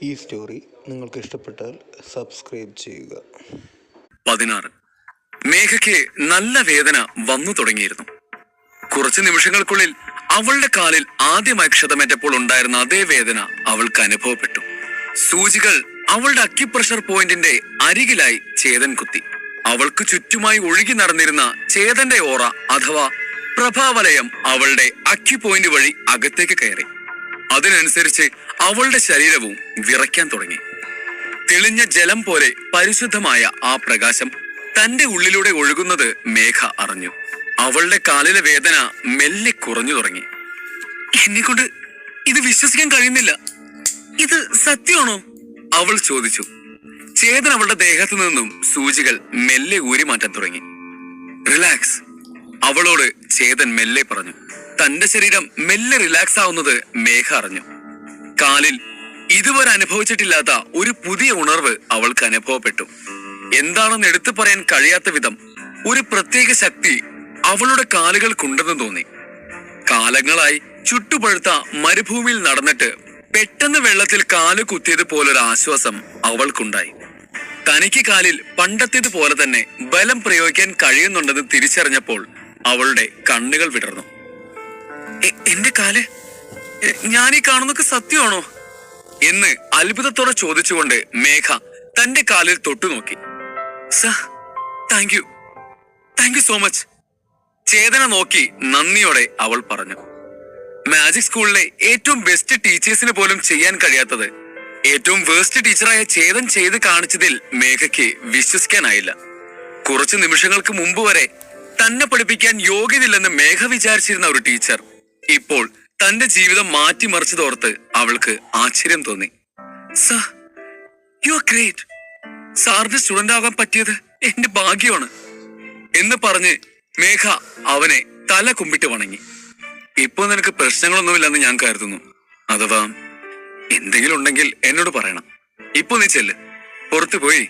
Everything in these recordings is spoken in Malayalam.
ഈ സ്റ്റോറി നിങ്ങൾക്ക് ഇഷ്ടപ്പെട്ടാൽ സബ്സ്ക്രൈബ് ചെയ്യുക. 16. മേഘയ്ക്ക് നല്ല വേദന വന്നു തുടങ്ങിയിരുന്നു. കുറച്ചു നിമിഷങ്ങൾക്കുള്ളിൽ അവളുടെ കാലിൽ ആദ്യമായി ക്ഷതമേറ്റപ്പോൾ ഉണ്ടായിരുന്ന അതേ വേദന അവൾക്ക് അനുഭവപ്പെട്ടു. സൂചികൾ അവളുടെ അക്യുപ്രഷർ പോയിന്റിന്റെ അരികിലായി ചേതൻ കുത്തി. അവൾക്ക് ചുറ്റുമായി ഒഴുകി നടന്നിരുന്ന ചേതന്റെ ഓറ അഥവാ പ്രഭാവലയം അവളുടെ അക്യു പോയിന്റ് വഴി അകത്തേക്ക് കയറി. അതിനനുസരിച്ച് അവളുടെ ശരീരവും വിറയ്ക്കാൻ തുടങ്ങി. തെളിഞ്ഞ ജലം പോലെ പരിശുദ്ധമായ ആ പ്രകാശം തന്റെ ഉള്ളിലൂടെ ഒഴുകുന്നത് മേഘ അറിഞ്ഞു. അവളുടെ കാലിലെ വേദന മെല്ലെ കുറഞ്ഞു തുടങ്ങി. എന്നെക്കൊണ്ട് ഇത് വിശ്വസിക്കാൻ കഴിയുന്നില്ല, ഇത് സത്യമാണോ? അവൾ ചോദിച്ചു. ചേതൻ അവളുടെ ദേഹത്തു നിന്നും സൂചികൾ മെല്ലെ ഊരി മാറ്റാൻ തുടങ്ങി. റിലാക്സ്, അവളോട് ചേതൻ മെല്ലെ പറഞ്ഞു. തന്റെ ശരീരം മെല്ലെ റിലാക്സ് ആവുന്നത് മേഘ അറിഞ്ഞു. കാലിൽ ഇതുവരെ അനുഭവിച്ചിട്ടില്ലാത്ത ഒരു പുതിയ ഉണർവ് അവൾക്ക് അനുഭവപ്പെട്ടു. എന്താണെന്ന് എടുത്തു പറയാൻ കഴിയാത്ത വിധം ഒരു പ്രത്യേക ശക്തി അവളുടെ കാലുകൾക്കുണ്ടെന്ന് തോന്നി. കാലങ്ങളായി ചുട്ടുപഴുത്ത മരുഭൂമിയിൽ നടന്നിട്ട് പെട്ടെന്ന് വെള്ളത്തിൽ കാല് കുത്തിയത് പോലൊരു ആശ്വാസം അവൾക്കുണ്ടായി. തനിക്ക് കാലിൽ പണ്ടത്തേതുപോലെ തന്നെ ബലം പ്രയോഗിക്കാൻ കഴിയുന്നുണ്ടെന്ന് തിരിച്ചറിഞ്ഞപ്പോൾ അവളുടെ കണ്ണുകൾ വിടർന്നു. എന്റെ കാല്, ഞാനീ കാണുന്നൊക്കെ സത്യമാണോ എന്ന് അത്ഭുതത്തോടെ ചോദിച്ചുകൊണ്ട് മേഘ തന്റെ കാലിൽ തൊട്ടു നോക്കി. Thank you so much. Chetana നോക്കി നന്ദിയോടെ അവൾ പറഞ്ഞു. മാജിക് സ്കൂളിലെ ഏറ്റവും ബെസ്റ്റ് ടീച്ചേഴ്സിന് പോലും ചെയ്യാൻ കഴിയാത്തത് ഏറ്റവും വേസ്റ്റ് ടീച്ചറായ ചേതൻ ചെയ്ത് കാണിച്ചതിൽ മേഘയ്ക്ക് വിശ്വസിക്കാനായില്ല. കുറച്ചു നിമിഷങ്ങൾക്ക് മുമ്പ് വരെ തന്നെ പഠിപ്പിക്കാൻ യോഗ്യതയില്ലെന്ന് മേഘ വിചാരിച്ചിരുന്ന ഒരു ടീച്ചർ ഇപ്പോൾ തന്റെ ജീവിതം മാറ്റിമറിച്ചതോർത്ത് അവൾക്ക് ആശ്ചര്യം തോന്നി. Sir, you are great. സാറിന്റെ സ്റ്റുഡന്റ് ആകാൻ പറ്റിയത് എന്റെ ഭാഗ്യമാണ് എന്ന് പറഞ്ഞ് മേഘ അവനെ തല കുമ്പിട്ട് വണങ്ങി. ഇപ്പൊ നിനക്ക് പ്രശ്നങ്ങളൊന്നുമില്ലെന്ന് ഞാൻ കരുതുന്നു. അഥവാ എന്തെങ്കിലും ഉണ്ടെങ്കിൽ എന്നോട് പറയണം. ഇപ്പൊ നീ ചെല്ല്, പുറത്തു പോയി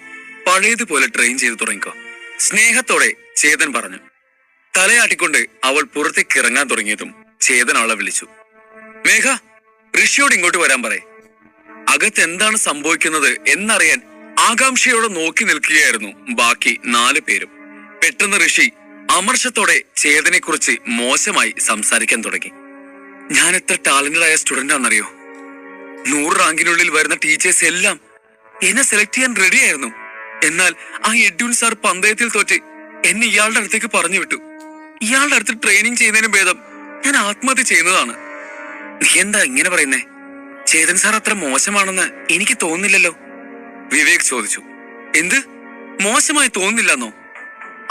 പഴയതുപോലെ ട്രെയിൻ ചെയ്ത് തുടങ്ങിക്കോ. സ്നേഹത്തോടെ ചേതൻ പറഞ്ഞു. തലയാട്ടിക്കൊണ്ട് അവൾ പുറത്തേക്ക് ഇറങ്ങാൻ തുടങ്ങിയതും ചേതൻ അവളെ വിളിച്ചു. മേഘ, ഋഷിയോട് ഇങ്ങോട്ട് വരാൻ പറയേ. അകത്ത് എന്താണ് സംഭവിക്കുന്നത് എന്നറിയാൻ ആകാംക്ഷയോടെ നോക്കി നിൽക്കുകയായിരുന്നു ബാക്കി 4 പേരും. പെട്ടെന്ന് ഋഷി അമർഷത്തോടെ ചേതനെ കുറിച്ച് മോശമായി സംസാരിക്കാൻ തുടങ്ങി. ഞാൻ എത്ര ടാലന്റഡ് ആയ സ്റ്റുഡന്റ് ആണെന്നറിയോ? 100 റാങ്കിനുള്ളിൽ വരുന്ന ടീച്ചേഴ്സ് എല്ലാം എന്നെ സെലക്ട് ചെയ്യാൻ റെഡി ആയിരുന്നു. എന്നാൽ ആ എഡ്യൂൻ സാർ പന്തയത്തിൽ തോറ്റ് എന്നെ ഇയാളുടെ അടുത്തേക്ക് പറഞ്ഞു വിട്ടു. ഇയാളുടെ അടുത്ത് ട്രെയിനിങ് ചെയ്യുന്നതിന് ഭേദം ഞാൻ ആത്മഹത്യ ചെയ്യുന്നതാണ്. നീ എന്താ ഇങ്ങനെ പറയുന്നേ? ചേതൻ സാർ അത്ര മോശമാണെന്ന് എനിക്ക് തോന്നുന്നില്ലല്ലോ, വിവേക് ചോദിച്ചു. എന്ത് മോശമായി തോന്നുന്നില്ലെന്നോ?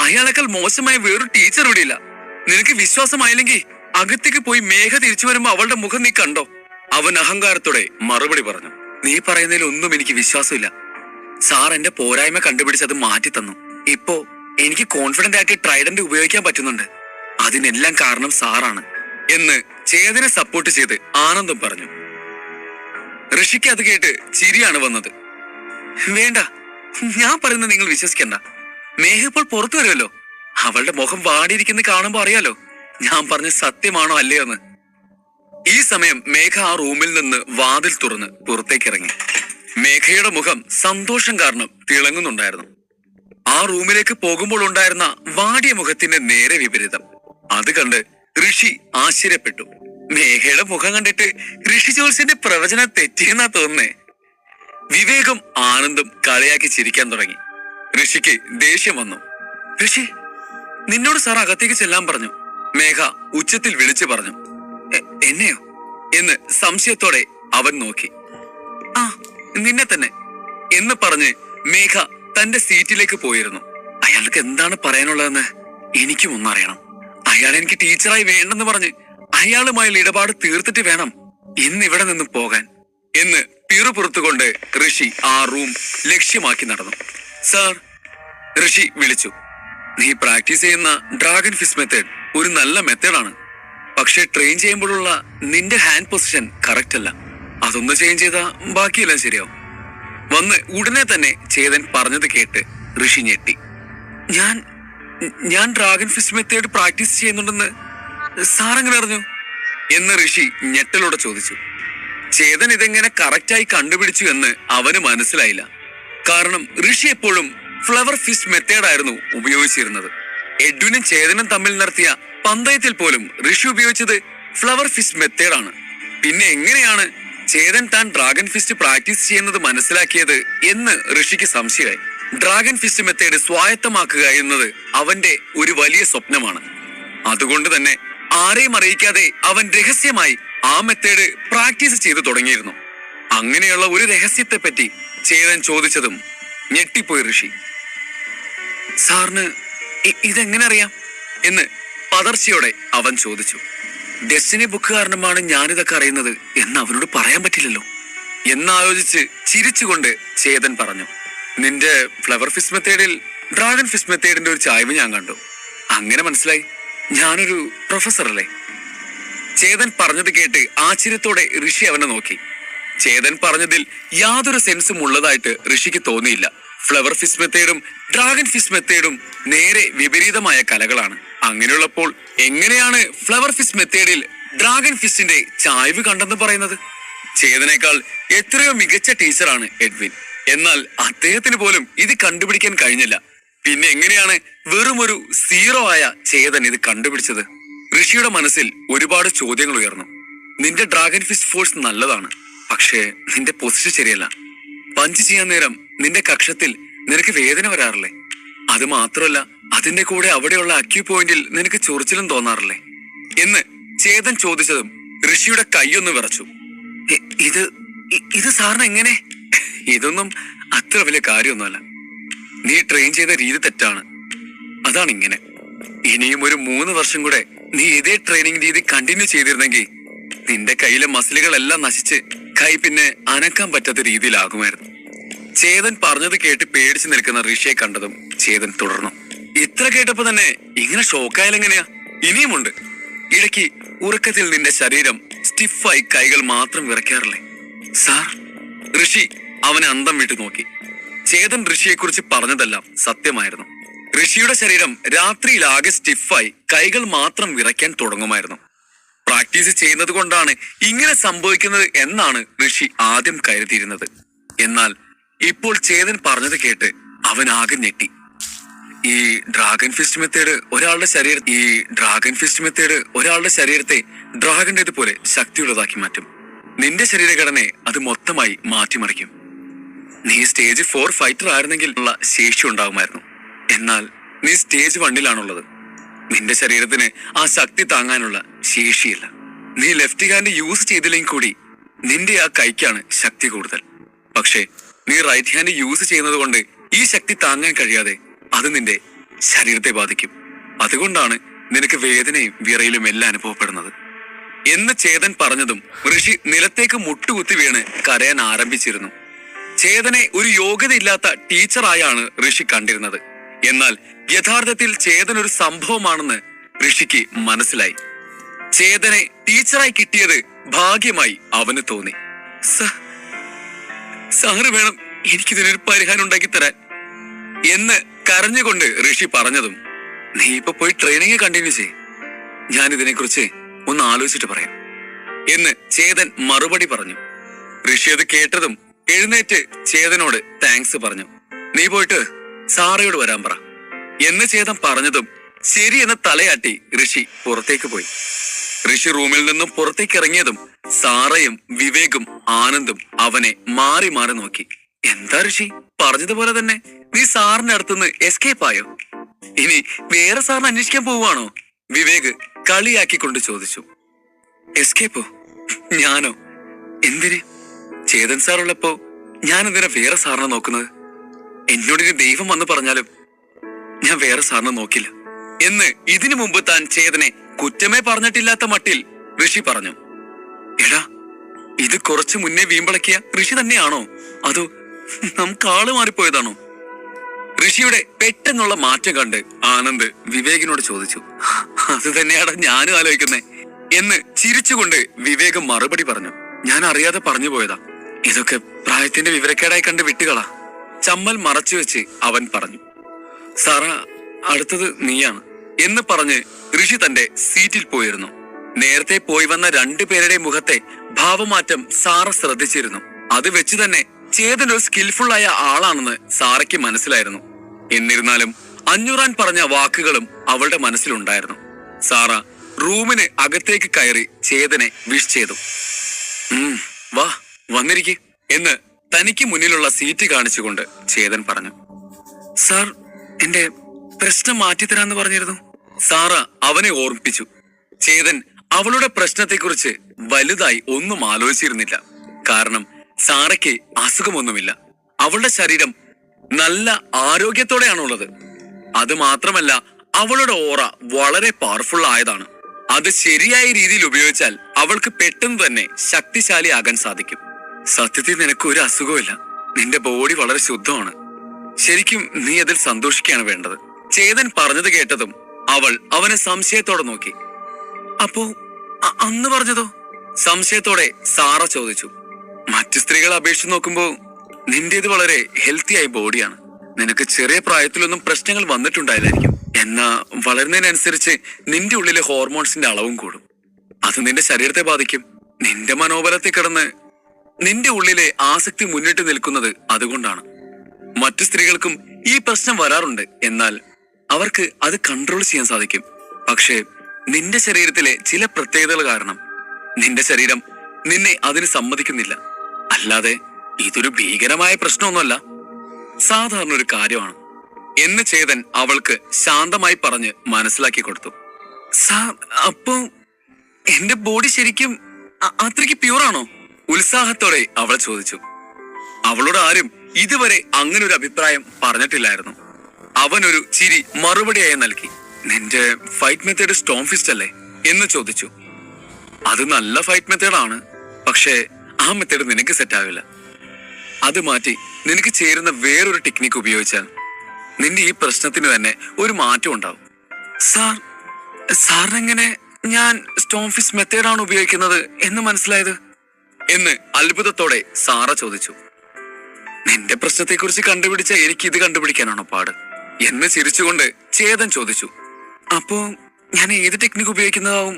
അയാളെക്കാൾ മോശമായ വേറൊരു ടീച്ചർ ഇവിടെ ഇല്ല. നിനക്ക് വിശ്വാസമായില്ലെങ്കിൽ അകത്തേക്ക് പോയി മേഘ തിരിച്ചു വരുമ്പോ അവളുടെ മുഖം നീ കണ്ടോ? അവൻ അഹങ്കാരത്തോടെ മറുപടി പറഞ്ഞു. നീ പറയുന്നതിൽ ഒന്നും എനിക്ക് വിശ്വാസമില്ല. സാർ എന്റെ പോരായ്മ കണ്ടുപിടിച്ചത് മാറ്റി തന്നു. ഇപ്പോ എനിക്ക് കോൺഫിഡന്റ് ആക്കി ട്രൈഡന്റ് ഉപയോഗിക്കാൻ പറ്റുന്നുണ്ട്. അതിനെല്ലാം കാരണം സാറാണ് എന്ന് ചേതനെ സപ്പോർട്ട് ചെയ്ത് ആനന്ദം പറഞ്ഞു. ഋഷിക്ക് അത് കേട്ട് ചിരിയാണ് വന്നത്. വേണ്ട, ഞാൻ പറയുന്നത് നിങ്ങൾ വിശ്വസിക്കണ്ട. മേഘ ഇപ്പോൾ പുറത്തു വരുമല്ലോ. അവളുടെ മുഖം വാടിയിരിക്കുന്ന കാണുമ്പോ അറിയാലോ ഞാൻ പറഞ്ഞ സത്യമാണോ അല്ലയോ എന്ന്. ഈ സമയം മേഘ ആ റൂമിൽ നിന്ന് വാതിൽ തുറന്ന് പുറത്തേക്ക് ഇറങ്ങി. മേഘയുടെ മുഖം സന്തോഷം കാരണം തിളങ്ങുന്നുണ്ടായിരുന്നു. ആ റൂമിലേക്ക് പോകുമ്പോൾ ഉണ്ടായിരുന്ന വാടിയ മുഖത്തിന്റെ നേരെ വിപരീതം. അത് കണ്ട് ഋഷി ആശ്ചര്യപ്പെട്ടു. മേഘയുടെ മുഖം കണ്ടിട്ട് ഋഷി ജോത്സ്യന്റെ പ്രവചനം തെറ്റിയെന്നാ തോന്നുന്നേ. വിവേകും ആനന്ദും കളിയാക്കി ചിരിക്കാൻ തുടങ്ങി. ഋഷിക്ക് ദേഷ്യം വന്നു. ഋഷി, നിന്നോട് സാർ അകത്തേക്ക് ചെല്ലാൻ പറഞ്ഞു. മേഘ ഉച്ചത്തിൽ വിളിച്ചു പറഞ്ഞു. എന്നെയോ എന്ന് സംശയത്തോടെ അവൻ നോക്കി. ആ, നിന്നെ തന്നെ എന്ന് പറഞ്ഞ് മേഘ തന്റെ സീറ്റിലേക്ക് പോയിരുന്നു. അയാൾക്ക് എന്താണ് പറയാനുള്ളതെന്ന് എനിക്കും ഒന്നറിയണം. അയാൾ എനിക്ക് ടീച്ചറായി വേണ്ടെന്ന് പറഞ്ഞ് അയാളുമായുള്ള ഇടപാട് തീർത്തിട്ട് വേണം ഇന്ന് ഇവിടെ നിന്നും പോകാൻ എന്ന് പിറുപുറത്തുകൊണ്ട് ഋഷി ആ റൂം ലക്ഷ്യമാക്കി നടന്നു. സാർ, ഋഷി വിളിച്ചു. നീ പ്രാക്ടീസ് ചെയ്യുന്ന ഡ്രാഗൺ ഫിഷ് മെത്തേഡ് ഒരു നല്ല മെത്തേഡാണ്. പക്ഷെ ട്രെയിൻ ചെയ്യുമ്പോഴുള്ള നിന്റെ ഹാൻഡ് പൊസിഷൻ കറക്റ്റ് അല്ല. അതൊന്ന് ചേഞ്ച് ചെയ്താ ബാക്കിയെല്ലാം ശരിയാവും. വന്ന് ഉടനെ തന്നെ ചേതൻ പറഞ്ഞത് കേട്ട് ഋഷി ഞെട്ടി. ഞാൻ ഡ്രാഗൺ ഫിഷ് മെത്തേഡ് പ്രാക്ടീസ് ചെയ്യുന്നുണ്ടെന്ന് സാർ എങ്ങനെ അറിഞ്ഞു എന്ന് ഋഷി ഞെട്ടലോടെ ചോദിച്ചു. ചേതൻ ഇതെങ്ങനെ കറക്റ്റായി കണ്ടുപിടിച്ചു എന്ന് അവന് മനസ്സിലായില്ല. കാരണം ഋഷി എപ്പോഴും ഫ്ലവർ ഫിസ്റ്റ് മെത്തേഡായിരുന്നു ഉപയോഗിച്ചിരുന്നത്. എഡ്വിനും ചേതനും തമ്മിൽ നടത്തിയ പന്തയത്തിൽ പോലും ഋഷി ഉപയോഗിച്ചത് ഫ്ലവർ ഫിസ്റ്റ് മെത്തേഡാണ്. പിന്നെ എങ്ങനെയാണ് ചേതൻ താൻ ഡ്രാഗൺ ഫിസ്റ്റ് പ്രാക്ടീസ് ചെയ്യുന്നത് മനസ്സിലാക്കിയത് എന്ന് ഋഷിക്ക് സംശയമായി. ഡ്രാഗൺ ഫിസ്റ്റ് മെത്തേഡ് സ്വായത്തമാക്കുക എന്നത് അവന്റെ ഒരു വലിയ സ്വപ്നമാണ്. അതുകൊണ്ട് തന്നെ ആരെയും അറിയിക്കാതെ അവൻ രഹസ്യമായി ആ മെത്തേഡ് പ്രാക്ടീസ് ചെയ്തു തുടങ്ങിയിരുന്നു. അങ്ങനെയുള്ള ഒരു രഹസ്യത്തെ പറ്റി ചേതൻ ചോദിച്ചതും ഞെട്ടിപ്പോയി ഋഷി. സാറിന് ഇതെങ്ങനെ അറിയാം എന്ന് പതർച്ചയോടെ അവൻ ചോദിച്ചു. ഡെസ്റ്റിനി ബുക്ക് കാരണമാണ് ഞാനിതൊക്കെ അറിയുന്നത് എന്ന് അവനോട് പറയാൻ പറ്റില്ലല്ലോ എന്നാലോചിച്ച് ചിരിച്ചുകൊണ്ട് ചേതൻ പറഞ്ഞു. നിന്റെ ഫ്ലവർ ഫിഷ് മെത്തേഡിൽ ഡ്രാഗൺ ഫിഷ് മെത്തേഡിന്റെ ഒരു ചായ്വ് ഞാൻ കണ്ടു. അങ്ങനെ മനസ്സിലായി ഞാനൊരു പ്രൊഫസർ അല്ലേ. ചേതൻ പറഞ്ഞത് കേട്ട് ആശ്ചര്യത്തോടെ ഋഷി അവനെ നോക്കി. ചേതൻ പറഞ്ഞതിൽ യാതൊരു സെൻസും ഉള്ളതായിട്ട് ഋഷിക്ക് തോന്നിയില്ല. ഫ്ലവർ ഫിഷ് മെത്തേഡും ഡ്രാഗൺ ഫിഷ് മെത്തേഡും നേരെ വിപരീതമായ കലകളാണ്. അങ്ങനെയുള്ളപ്പോൾ എങ്ങനെയാണ് ഫ്ലവർ ഫിഷ് മെത്തേഡിൽ ഡ്രാഗൺ ഫിഷിന്റെ ചായ്വ് കണ്ടെന്ന് പറയുന്നത്? ചേതനേക്കാൾ എത്രയോ മികച്ച ടീച്ചറാണ് എഡ്വിൻ. എന്നാൽ അദ്ദേഹത്തിന് പോലും ഇത് കണ്ടുപിടിക്കാൻ കഴിഞ്ഞില്ല. പിന്നെ എങ്ങനെയാണ് വെറും ഒരു സീറോ ആയ ചേതൻ ഇത് കണ്ടുപിടിച്ചത്? ഋഷിയുടെ മനസ്സിൽ ഒരുപാട് ചോദ്യങ്ങൾ ഉയർന്നു. നിന്റെ ഡ്രാഗൺ ഫിഷ് ഫോഴ്സ് നല്ലതാണ്, പക്ഷേ നിന്റെ പൊസിഷൻ ശരിയല്ല. പഞ്ച് ചെയ്യാൻ നേരം നിന്റെ കക്ഷത്തിൽ നിനക്ക് വേദന വരാറില്ലേ? അത് മാത്രമല്ല, അതിന്റെ കൂടെ അവിടെയുള്ള അക്യൂ പോയിന്റിൽ നിനക്ക് ചൊറിച്ചിലും തോന്നാറില്ലേ എന്ന് ചേതൻ ചോദിച്ചതും ഋഷിയുടെ കൈയൊന്ന് വിറച്ചു. ഇത് സാറിന് എങ്ങനെ? ഇതൊന്നും അത്ര വലിയ കാര്യമൊന്നുമല്ല. നീ ട്രെയിൻ ചെയ്ത രീതി തെറ്റാണ്, അതാണ് ഇങ്ങനെ. ഇനിയും ഒരു 3 വർഷം കൂടെ നീ ഇതേ ട്രെയിനിങ് രീതി കണ്ടിന്യൂ ചെയ്തിരുന്നെങ്കിൽ നിന്റെ കയ്യിലെ മസിലുകളെല്ലാം നശിച്ച് കൈ പിന്നെ അനക്കാൻ പറ്റാത്ത രീതിയിലാകുമായിരുന്നു. ചേതൻ പറഞ്ഞത് കേട്ട് പേടിച്ചു നിൽക്കുന്ന ഋഷിയെ കണ്ടതും ചേതൻ തുടർന്നു. ഇത്ര കേട്ടപ്പോ തന്നെ ഇങ്ങനെ ഷോക്കായാലെങ്ങനെയാ? ഇനിയുമുണ്ട്. ഇടയ്ക്ക് ഉറക്കത്തിൽ നിന്റെ ശരീരം സ്റ്റിഫായി കൈകൾ മാത്രം വിറയ്ക്കാറില്ലേ? സാർ, ഋഷി അവനെ അന്തം വിട്ടു നോക്കി. ചേതൻ ഋഷിയെ കുറിച്ച് പറഞ്ഞതെല്ലാം സത്യമായിരുന്നു. ഋഷിയുടെ ശരീരം രാത്രിയിലാകെ സ്റ്റിഫായി കൈകൾ മാത്രം വിറയ്ക്കാൻ തുടങ്ങുമായിരുന്നു. പ്രാക്ടീസ് ചെയ്യുന്നത് കൊണ്ടാണ് ഇങ്ങനെ സംഭവിക്കുന്നത് എന്നാണ് ഋഷി ആദ്യം കരുതിയിരുന്നത്. എന്നാൽ ഇപ്പോൾ ചേതൻ പറഞ്ഞത് കേട്ട് അവൻ ആകെ ഞെട്ടി. ഈ ഡ്രാഗൺ ഫിസ്റ്റ് മെത്തേഡ് ഒരാളുടെ ശരീരത്തെ ഡ്രാഗന്റേതുപോലെ ശക്തിയുള്ളതാക്കി മാറ്റും. നിന്റെ ശരീരഘടനയെ അത് മൊത്തമായി മാറ്റിമറിക്കും. നീ സ്റ്റേജ് 4 ഫൈറ്റർ ആയിരുന്നെങ്കിൽ ഉള്ള ശേഷി ഉണ്ടാകുമായിരുന്നു. എന്നാൽ നീ സ്റ്റേജ് 1-ലാണുള്ളത്. നിന്റെ ശരീരത്തിന് ആ ശക്തി താങ്ങാനുള്ള ശേഷിയില്ല. നീ ലെഫ്റ്റ് ഹാൻഡ് യൂസ് ചെയ്തില്ലെങ്കിൽ കൂടി നിന്റെ ആ കൈക്കാണ് ശക്തി കൂടുതൽ. പക്ഷേ നീ റൈറ്റ് ഹാൻഡ് യൂസ് ചെയ്യുന്നത് കൊണ്ട് ഈ ശക്തി താങ്ങാൻ കഴിയാതെ അത് നിന്റെ ശരീരത്തെ ബാധിക്കും. അതുകൊണ്ടാണ് നിനക്ക് വേദനയും വിറയിലും എല്ലാം അനുഭവപ്പെടുന്നത് എന്ന് ചേതൻ പറഞ്ഞതും ഋഷി നിലത്തേക്ക് മുട്ടുകുത്തി വീണ് കരയാൻ ആരംഭിച്ചിരുന്നു. ചേതനെ ഒരു യോഗ്യതയില്ലാത്ത ടീച്ചറായാണ് ഋഷി കണ്ടിരുന്നത്. എന്നാൽ യഥാർത്ഥത്തിൽ ചേതൻ ഒരു സംഭവമാണെന്ന് ഋഷിക്ക് മനസ്സിലായി. ചേതനെ ടീച്ചറായി കിട്ടിയത് ഭാഗ്യമായി അവന് തോന്നി. സാറ് വേണം എനിക്കിതിനൊരു പരിഹാരം ഉണ്ടാക്കി തരാൻ എന്ന് കരഞ്ഞുകൊണ്ട് ഋഷി പറഞ്ഞതും നീ ഇപ്പൊ പോയി ട്രെയിനിങ് കണ്ടിന്യൂ ചെയ്യ്, ഞാൻ ഇതിനെക്കുറിച്ച് ഒന്ന് ആലോചിച്ചിട്ട് പറയാം എന്ന് ചേതൻ മറുപടി പറഞ്ഞു. ഋഷി അത് കേട്ടതും എഴുന്നേറ്റ് ചേതനോട് താങ്ക്സ് പറഞ്ഞു. നീ പോയിട്ട് സാറയോട് വരാൻ പറ എന്ന് ചേതൻ പറഞ്ഞതും ശരി എന്ന് തലയാട്ടി ഋഷി പുറത്തേക്ക് പോയി. ഋഷി റൂമിൽ നിന്നും പുറത്തേക്ക് ഇറങ്ങിയതും സാറയും വിവേകും ആനന്ദും അവനെ മാറി മാറി നോക്കി. എന്താ ഋഷി, പറഞ്ഞതുപോലെ തന്നെ നീ സാറിന്റെ അടുത്തുനിന്ന് എസ്കേപ്പ് ആയോ? ഇനി വേറെ സാറിനെ അന്വേഷിക്കാൻ പോവാണോ? വിവേക് കളിയാക്കിക്കൊണ്ട് ചോദിച്ചു. എസ്കേപ്പോ? ഞാനോ? എന്തിന്? ചേതൻ സാറുള്ളപ്പോ ഞാൻ എന്തിനാ വേറെ സാറിനെ നോക്കുന്നത്? എന്നോടൊരു ദൈവം വന്ന് പറഞ്ഞാലും ഞാൻ വേറെ സാറിനെ നോക്കില്ല എന്ന് ഇതിനു മുമ്പ് താൻ ചേതനെ കുറ്റമേ പറഞ്ഞിട്ടില്ലാത്ത മട്ടിൽ ഋഷി പറഞ്ഞു. എടാ, ഇത് കുറച്ചു മുന്നേ വീമ്പളക്കിയ ഋഷി തന്നെയാണോ, അതോ നമുക്ക് ആള് മാറിപ്പോയതാണോ? ഋഷിയുടെ പെട്ടെന്നുള്ള മാറ്റം കണ്ട് ആനന്ദ് വിവേകിനോട് ചോദിച്ചു. അത് തന്നെയാണ് ഞാനും ആലോചിക്കുന്നേ എന്ന് ചിരിച്ചുകൊണ്ട് വിവേകം മറുപടി പറഞ്ഞു. ഞാൻ അറിയാതെ പറഞ്ഞു പോയതാ. ഇതൊക്കെ പ്രായത്തിന്റെ വിവരക്കേടായി കണ്ട് വിട്ടുകളാ. ചമ്മൽ മറച്ചു വെച്ച് അവൻ പറഞ്ഞു. സാറ, അടുത്തത് നീയാണ് എന്ന് പറഞ്ഞ് ഋഷി തന്റെ സീറ്റിൽ പോയിരുന്നു. നേരത്തെ പോയി വന്ന രണ്ടുപേരുടെ മുഖത്തെ ഭാവമാറ്റം സാറ ശ്രദ്ധിച്ചിരുന്നു. അത് വെച്ച് തന്നെ ചേതൻ ഒരു സ്കിൽഫുൾ ആയ ആളാണെന്ന് സാറയ്ക്ക് മനസ്സിലായിരുന്നു. എന്നിരുന്നാലും അഞ്ഞൂറാൻ പറഞ്ഞ വാക്കുകളും അവളുടെ മനസ്സിലുണ്ടായിരുന്നു. സാറ റൂമിന് അകത്തേക്ക് കയറി ചേതനെ വിഷ് ചെയ്തു. വാ വന്നിരിക്കെ എന്ന് തനിക്ക് മുന്നിലുള്ള സീറ്റ് കാണിച്ചുകൊണ്ട് ചേതൻ പറഞ്ഞു. സാർ, എന്റെ പ്രശ്നം മാറ്റിത്തരാന്ന് പറഞ്ഞിരുന്നു. സാറ അവനെ ഓർമ്മിപ്പിച്ചു. ചേതൻ അവളുടെ പ്രശ്നത്തെക്കുറിച്ച് വലുതായി ഒന്നും ആലോചിച്ചിരുന്നില്ല. കാരണം സാറയ്ക്ക് അസുഖമൊന്നുമില്ല. അവളുടെ ശരീരം നല്ല ആരോഗ്യത്തോടെയാണുള്ളത്. അത് മാത്രമല്ല, അവളുടെ ഓറ വളരെ പവർഫുൾ ആയതാണ്. അത് ശരിയായ രീതിയിൽ ഉപയോഗിച്ചാൽ അവൾക്ക് പെട്ടെന്ന് തന്നെ ശക്തിശാലിയാകാൻ സാധിക്കും. സത്യത്തിൽ നിനക്ക് ഒരു അസുഖമില്ല. നിന്റെ ബോഡി വളരെ ശുദ്ധമാണ്. ശരിക്കും നീ അതിൽ സന്തോഷിക്കുകയാണ് വേണ്ടത്. ചേതൻ പറഞ്ഞത് കേട്ടതും അവൾ അവനെ സംശയത്തോടെ നോക്കി. അപ്പോ അന്ന് പറഞ്ഞതോ? സംശയത്തോടെ സാറ ചോദിച്ചു. മറ്റു സ്ത്രീകളെ അപേക്ഷിച്ച് നോക്കുമ്പോ നിന്റേത് വളരെ ഹെൽത്തി ആയ ബോഡിയാണ്. നിനക്ക് ചെറിയ പ്രായത്തിലൊന്നും പ്രശ്നങ്ങൾ വന്നിട്ടുണ്ടായില്ലായിരിക്കും. എന്നാ വളരുന്നതിനനുസരിച്ച് നിന്റെ ഉള്ളിലെ ഹോർമോൺസിന്റെ അളവും കൂടും. അത് നിന്റെ ശരീരത്തെ ബാധിക്കും. നിന്റെ മനോബലത്തെ കിടന്ന് നിന്റെ ഉള്ളിലെ ആസക്തി മുന്നിട്ട് നിൽക്കുന്നത് അതുകൊണ്ടാണ്. മറ്റു സ്ത്രീകൾക്കും ഈ പ്രശ്നം വരാറുണ്ട്. എന്നാൽ അവർക്ക് അത് കൺട്രോൾ ചെയ്യാൻ സാധിക്കും. പക്ഷേ നിന്റെ ശരീരത്തിലെ ചില പ്രത്യേകതകൾ കാരണം നിന്റെ ശരീരം നിന്നെ അതിന് സമ്മതിക്കുന്നില്ല. അല്ലാതെ ഇതൊരു ഭീകരമായ പ്രശ്നമൊന്നുമല്ല, സാധാരണ ഒരു കാര്യമാണ് എന്ന് ചേതൻ അവൾക്ക് ശാന്തമായി പറഞ്ഞ് മനസ്സിലാക്കി കൊടുത്തു. സാർ, അപ്പോ എന്റെ ബോഡി ശരിക്കും അത്രയ്ക്ക് പ്യൂറാണോ? ഉത്സാഹത്തോടെ അവൾ ചോദിച്ചു. അവളോട് ആരും ഇതുവരെ അങ്ങനെ ഒരു അഭിപ്രായം പറഞ്ഞിട്ടില്ലായിരുന്നു. അവനൊരു ചിരി മറുപടിയായി നൽകി. നിന്റെ ഫൈറ്റ് മെത്തേഡ് സ്റ്റോം ഫിസ്റ്റ് അല്ലേ എന്ന് ചോദിച്ചു. അത് നല്ല ഫൈറ്റ് മെത്തേഡാണ്. പക്ഷേ ആ മെത്തേഡ് നിനക്ക് സെറ്റ് ആവില്ല. അത് മാറ്റി നിനക്ക് ചേരുന്ന വേറൊരു ടെക്നിക്ക് ഉപയോഗിച്ചാൽ നിന്റെ ഈ പ്രശ്നത്തിന് തന്നെ ഒരു മാറ്റം ഉണ്ടാവും. സാർ, സാറിനെങ്ങനെ ഞാൻ സ്റ്റോം ഫിസ്റ്റ് മെത്തേഡാണ് ഉപയോഗിക്കുന്നത് എന്ന് മനസ്സിലായത് എന്ന് അത്ഭുതത്തോടെ സാറ ചോദിച്ചു. നിന്റെ പ്രശ്നത്തെക്കുറിച്ച് കണ്ടുപിടിച്ച എനിക്ക് ഇത് കണ്ടുപിടിക്കാനാണോ പാട് എന്ന് ചിരിച്ചുകൊണ്ട് ചേതൻ ചോദിച്ചു. അപ്പോ ഞാൻ ഏത് ടെക്നിക്ക് ഉപയോഗിക്കുന്നതാവും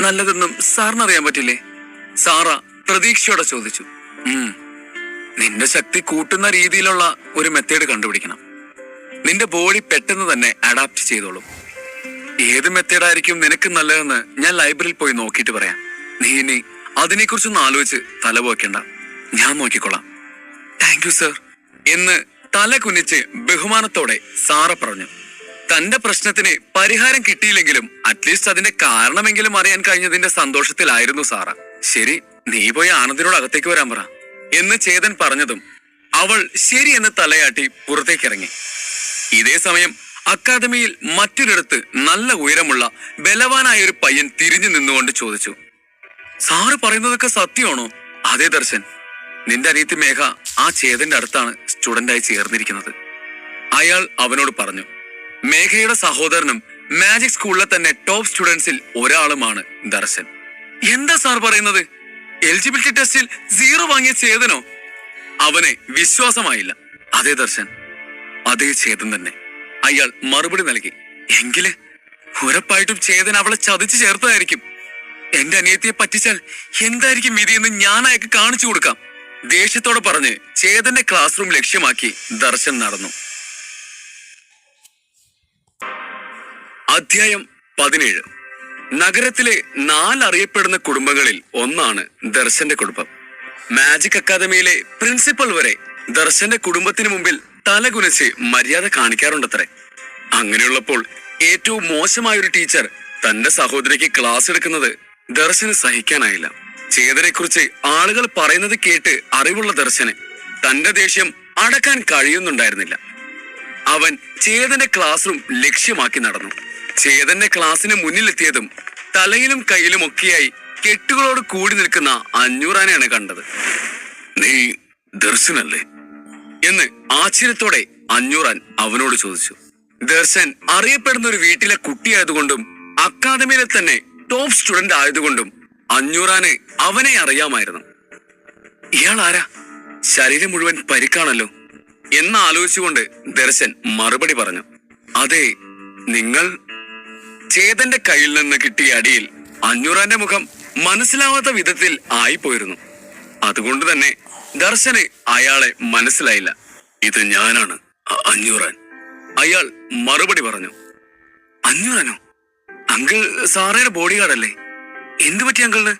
നല്ലതെന്നും സാറിന് അറിയാൻ പറ്റില്ലേ? സാറ പ്രതീക്ഷയോടെ ചോദിച്ചു. നിന്റെ ശക്തി കൂട്ടുന്ന രീതിയിലുള്ള ഒരു മെത്തേഡ് കണ്ടുപിടിക്കണം. നിന്റെ ബോഡി പെട്ടെന്ന് തന്നെ അഡാപ്റ്റ് ചെയ്തോളും. ഏത് മെത്തേഡായിരിക്കും നിനക്ക് നല്ലതെന്ന് ഞാൻ ലൈബ്രറിയിൽ പോയി നോക്കിയിട്ട് പറയാം. നീ ഇനി അതിനെക്കുറിച്ചൊന്നും ആലോചിച്ച് തലപോക്കണ്ട, ഞാൻ നോക്കിക്കൊള്ളാം. താങ്ക് യു സർ എന്ന് തല കുനിച്ച് ബഹുമാനത്തോടെ സാറ പറഞ്ഞു. തന്റെ പ്രശ്നത്തിന് പരിഹാരം കിട്ടിയില്ലെങ്കിലും അറ്റ്ലീസ്റ്റ് അതിന്റെ കാരണമെങ്കിലും അറിയാൻ കഴിഞ്ഞതിന്റെ സന്തോഷത്തിലായിരുന്നു സാറ. ശരി, നീ പോയി ആനന്ദിനോട് അകത്തേക്ക് വരാൻ പറ എന്ന് ചേതൻ പറഞ്ഞതും അവൾ ശരി എന്ന് തലയാട്ടി പുറത്തേക്കിറങ്ങി. ഇതേ സമയം അക്കാദമിയിൽ മറ്റൊരിടത്ത് നല്ല ഉയരമുള്ള ബലവാനായ ഒരു പയ്യൻ തിരിഞ്ഞു നിന്നുകൊണ്ട് ചോദിച്ചു. സാറ് പറയുന്നതൊക്കെ സത്യമാണോ? അതെ ദർശൻ, നിന്റെ അനിയത്തി മേഘ ആ ചേതന്റെ അടുത്താണ് സ്റ്റുഡന്റായി ചേർന്നിരിക്കുന്നത്. അയാൾ അവനോട് പറഞ്ഞു. മേഘയുടെ സഹോദരനും മാജിക് സ്കൂളിലെ തന്നെ ടോപ്പ് സ്റ്റുഡൻസിൽ ഒരാളുമാണ് ദർശൻ. എന്താ സാർ പറയുന്നത്? എലിജിബിലിറ്റി ടെസ്റ്റിൽ 0 വാങ്ങിയ ചേതനോ? അവനെ വിശ്വാസമായില്ല. അതേ ദർശൻ, അതേ ചേതൻ തന്നെ, അയാൾ മറുപടി നൽകി. എങ്കില് ഉറപ്പായിട്ടും ചേതൻ അവളെ ചതിച്ചു ചേർത്തതായിരിക്കും. എന്റെ അനിയത്തിയെ പറ്റിച്ചാൽ എന്തായിരിക്കും വിധിയെന്ന് ഞാൻ അയാൾക്ക് കാണിച്ചു കൊടുക്കാം. ദേഷ്യത്തോടെ പറഞ്ഞ് ചേതന്റെ ക്ലാസ് റൂം ലക്ഷ്യമാക്കി ദർശൻ നടന്നു. അധ്യായം 17. നഗരത്തിലെ 4 അറിയപ്പെടുന്ന കുടുംബങ്ങളിൽ ഒന്നാണ് ദർശന്റെ കുടുംബം. മാജിക് അക്കാദമിയിലെ പ്രിൻസിപ്പൽ വരെ ദർശന്റെ കുടുംബത്തിന് മുമ്പിൽ തലകുനിച്ച് മര്യാദ കാണിക്കാറുണ്ടത്രേ. അങ്ങനെയുള്ളപ്പോൾ ഏറ്റവും മോശമായ ഒരു ടീച്ചർ തന്റെ സഹോദരിക്ക് ക്ലാസ് എടുക്കുന്നത് ദർശന് സഹിക്കാനായില്ല. ചേതനെ കുറിച്ച് ആളുകൾ പറയുന്നത് കേട്ട് അറിവുള്ള ദർശന് തന്റെ ദേഷ്യം അടക്കാൻ കഴിയുന്നുണ്ടായിരുന്നില്ല. അവൻ ചേതന്റെ ക്ലാസ് റൂം ലക്ഷ്യമാക്കി നടന്നു. ചേതന്റെ ക്ലാസ്സിന് മുന്നിലെത്തിയതും തലയിലും കയ്യിലും ഒക്കെയായി കെട്ടുകളോട് കൂടി നിൽക്കുന്ന അഞ്ഞൂറാനെയാണ് കണ്ടത്. നീ ദർശനല്ലേ എന്ന് ആശ്ചര്യത്തോടെ അഞ്ഞൂറാൻ അവനോട് ചോദിച്ചു. ദർശൻ അറിയപ്പെടുന്ന ഒരു വീട്ടിലെ കുട്ടിയായതുകൊണ്ടും അക്കാദമിയിലെ തന്നെ ടോപ്പ് സ്റ്റുഡന്റ് ആയതുകൊണ്ടും അഞ്ഞൂറാന് അവനെ അറിയാമായിരുന്നു. ഇയാൾ ആരാ? ശരീരം മുഴുവൻ പരിക്കാണല്ലോ എന്ന് ആലോചിച്ചുകൊണ്ട് ദർശൻ മറുപടി പറഞ്ഞു. അതെ, നിങ്ങൾ. ചേതന്റെ കയ്യിൽ നിന്ന് കിട്ടിയ അടിയിൽ അഞ്ഞൂറാന്റെ മുഖം മനസ്സിലാവാത്ത വിധത്തിൽ ആയിപ്പോയിരുന്നു. അതുകൊണ്ട് തന്നെ ദർശന് അയാളെ മനസ്സിലായില്ല. ഇത് ഞാനാണ് അഞ്ഞൂറാൻ, അയാൾ മറുപടി പറഞ്ഞു. അഞ്ഞൂറാനോ? അങ്കിൾ സാറയുടെ ബോഡി ഗാർഡല്ലേ? എന്തു പറ്റി അങ്കിളിന്?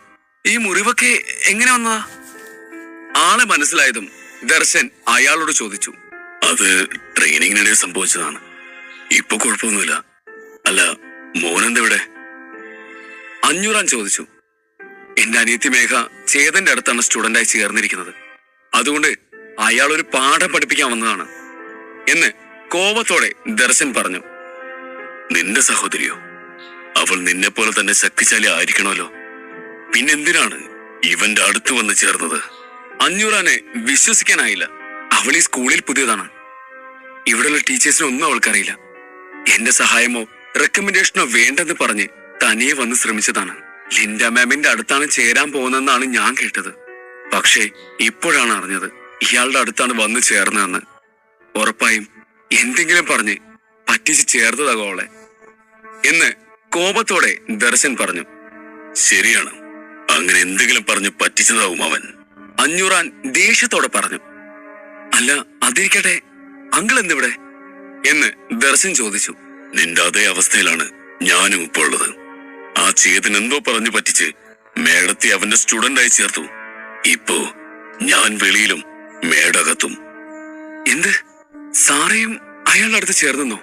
ഈ മുറിവൊക്കെ എങ്ങനെ വന്നതാ? ആളെ മനസ്സിലായതും ദർശൻ അയാളോട് ചോദിച്ചു. അത് ട്രെയിനിങ്ങിനിടെ സംഭവിച്ചതാണ്. ഇപ്പൊ കുഴപ്പമൊന്നുമില്ല. അല്ല, മോനെന്തെവിടെ? അഞ്ഞൂറാൻ ചോദിച്ചു. എന്റെ അനിയത്തി മേഘ ചേതന്റെ അടുത്താണ് സ്റ്റുഡന്റായി ചേർന്നിരിക്കുന്നത്. അതുകൊണ്ട് അയാൾ ഒരു പാഠം പഠിപ്പിക്കാൻ വന്നതാണ് എന്ന് കോപത്തോടെ ദർശൻ പറഞ്ഞു. നിന്റെ സഹോദരിയോ? അവൾ നിന്നെ പോലെ തന്നെ ശക്തിശാലി ആയിരിക്കണമല്ലോ. പിന്നെന്തിനാണ് ഇവന്റെ അടുത്ത് വന്ന് ചേർന്നത്? അഞ്ഞൂറാനെ വിശ്വസിക്കാനായില്ല. അവൾ ഈ സ്കൂളിൽ പുതിയതാണ്. ഇവിടെയുള്ള ടീച്ചേഴ്സിനൊന്നും അവൾക്കറിയില്ല. എന്റെ സഹായമോ റെക്കമെൻഡേഷനോ വേണ്ടെന്ന് പറഞ്ഞ് തനിയെ വന്ന് ശ്രമിച്ചതാണ്. ലിൻഡ മാമിന്റെ അടുത്താണ് ചേരാൻ പോകുന്നതെന്നാണ് ഞാൻ കേട്ടത്. പക്ഷേ ഇപ്പോഴാണ് അറിഞ്ഞത് ഇയാളുടെ അടുത്താണ് വന്ന് ചേർന്നതെന്ന്. ഉറപ്പായും എന്തെങ്കിലും പറഞ്ഞ് പറ്റിച്ച് ചേർത്തതാകോ അവളെ എന്ന് കോപത്തോടെ ദർശൻ പറഞ്ഞു. ശരിയാണ്, അങ്ങനെ എന്തെങ്കിലും പറഞ്ഞ് പറ്റിച്ചതാവും അവൻ, അഞ്ഞൂറാൻ ദേഷ്യത്തോടെ പറഞ്ഞു. അല്ല അതിരിക്കട്ടെ, അങ്കിൾ എന്തിവിടെ എന്ന് ദർശൻ ചോദിച്ചു. നിന്റെ അതേ അവസ്ഥയിലാണ് ഞാനും ഇപ്പോൾ ഉള്ളത്. ആ ചേതൻ എന്തോ പറഞ്ഞു പറ്റിച്ച് മേഡത്തെ അവന്റെ സ്റ്റുഡന്റായി ചേർത്തു. ഇപ്പോ ഞാൻ വെളിയിലും മേടകത്തും. എന്ത്? സാറേയും അയാളുടെ അടുത്ത് ചേർന്നോ?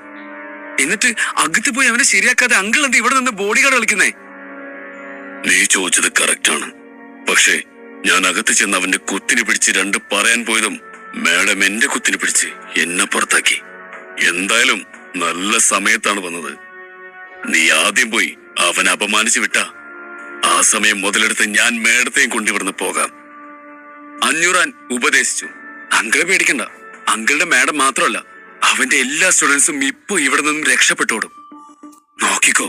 എന്നിട്ട് അകത്ത് പോയി അവനെ ശരിയാക്കാതെ അങ്കിൾ എന്ത് ഇവിടെ നിന്ന് ബോഡി ഗാർഡ് കളിക്കുന്നേ? നീ ചോദിച്ചത് കറക്റ്റാണ്. പക്ഷേ ഞാൻ അകത്ത് ചെന്ന് അവന്റെ കുത്തിനെ പിടിച്ച് രണ്ട് പറയാൻ പോയതും മേഡം എന്റെ കുത്തിനെ പിടിച്ച് എന്നെ പുറത്താക്കി. എന്തായാലും നല്ല സമയത്താണ് വന്നത്. നീ ആദ്യം പോയി അവനെ അപമാനിച്ചു വിട്ട ആ സമയം മുതലെടുത്ത് ഞാൻ മേഡത്തെയും കൊണ്ടിവിടുന്ന് പോകാം, അഞ്ഞൂറാൻ ഉപദേശിച്ചു. അങ്കിളെ പേടിക്കണ്ട. അങ്കിളുടെ മേഡം മാത്രമല്ല, അവന്റെ എല്ലാ സ്റ്റുഡൻസും ഇപ്പൊ ഇവിടെ നിന്നും രക്ഷപ്പെട്ടോടും. നോക്കിക്കോ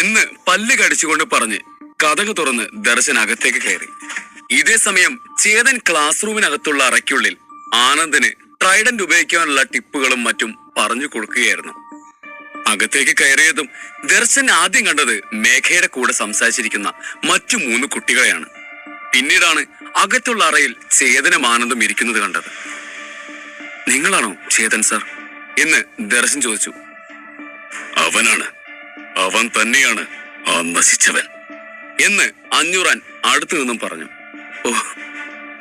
എന്ന് പല്ല് കടിച്ചുകൊണ്ട് പറഞ്ഞ് കതക് തുറന്ന് ദർശൻ അകത്തേക്ക് കയറി. ഇതേ സമയം ചേതൻ ക്ലാസ് റൂമിനകത്തുള്ള അറയ്ക്കുള്ളിൽ ആനന്ദിന് ട്രൈഡന്റ് ഉപയോഗിക്കാനുള്ള ടിപ്പുകളും മറ്റും പറഞ്ഞു കൊടുക്കുകയായിരുന്നു. അകത്തേക്ക് കയറിയതും ദർശൻ ആദ്യം കണ്ടത് മേഘയുടെ കൂടെ സംസാരിച്ചിരിക്കുന്ന മറ്റു 3 കുട്ടികളെയാണ്. പിന്നീടാണ് അകത്തുള്ള അറയിൽ ചേതനും ആനന്ദും ഇരിക്കുന്നത് കണ്ടത്. നിങ്ങളാണോ ചേതൻ സർ എന്ന് ദർശൻ ചോദിച്ചു. അവനാണ്, അവൻ തന്നെയാണ് ആ നശിച്ചവൻ എന്ന് അഞ്ഞൂറാൻ അടുത്തു നിന്നും പറഞ്ഞു. ഓ,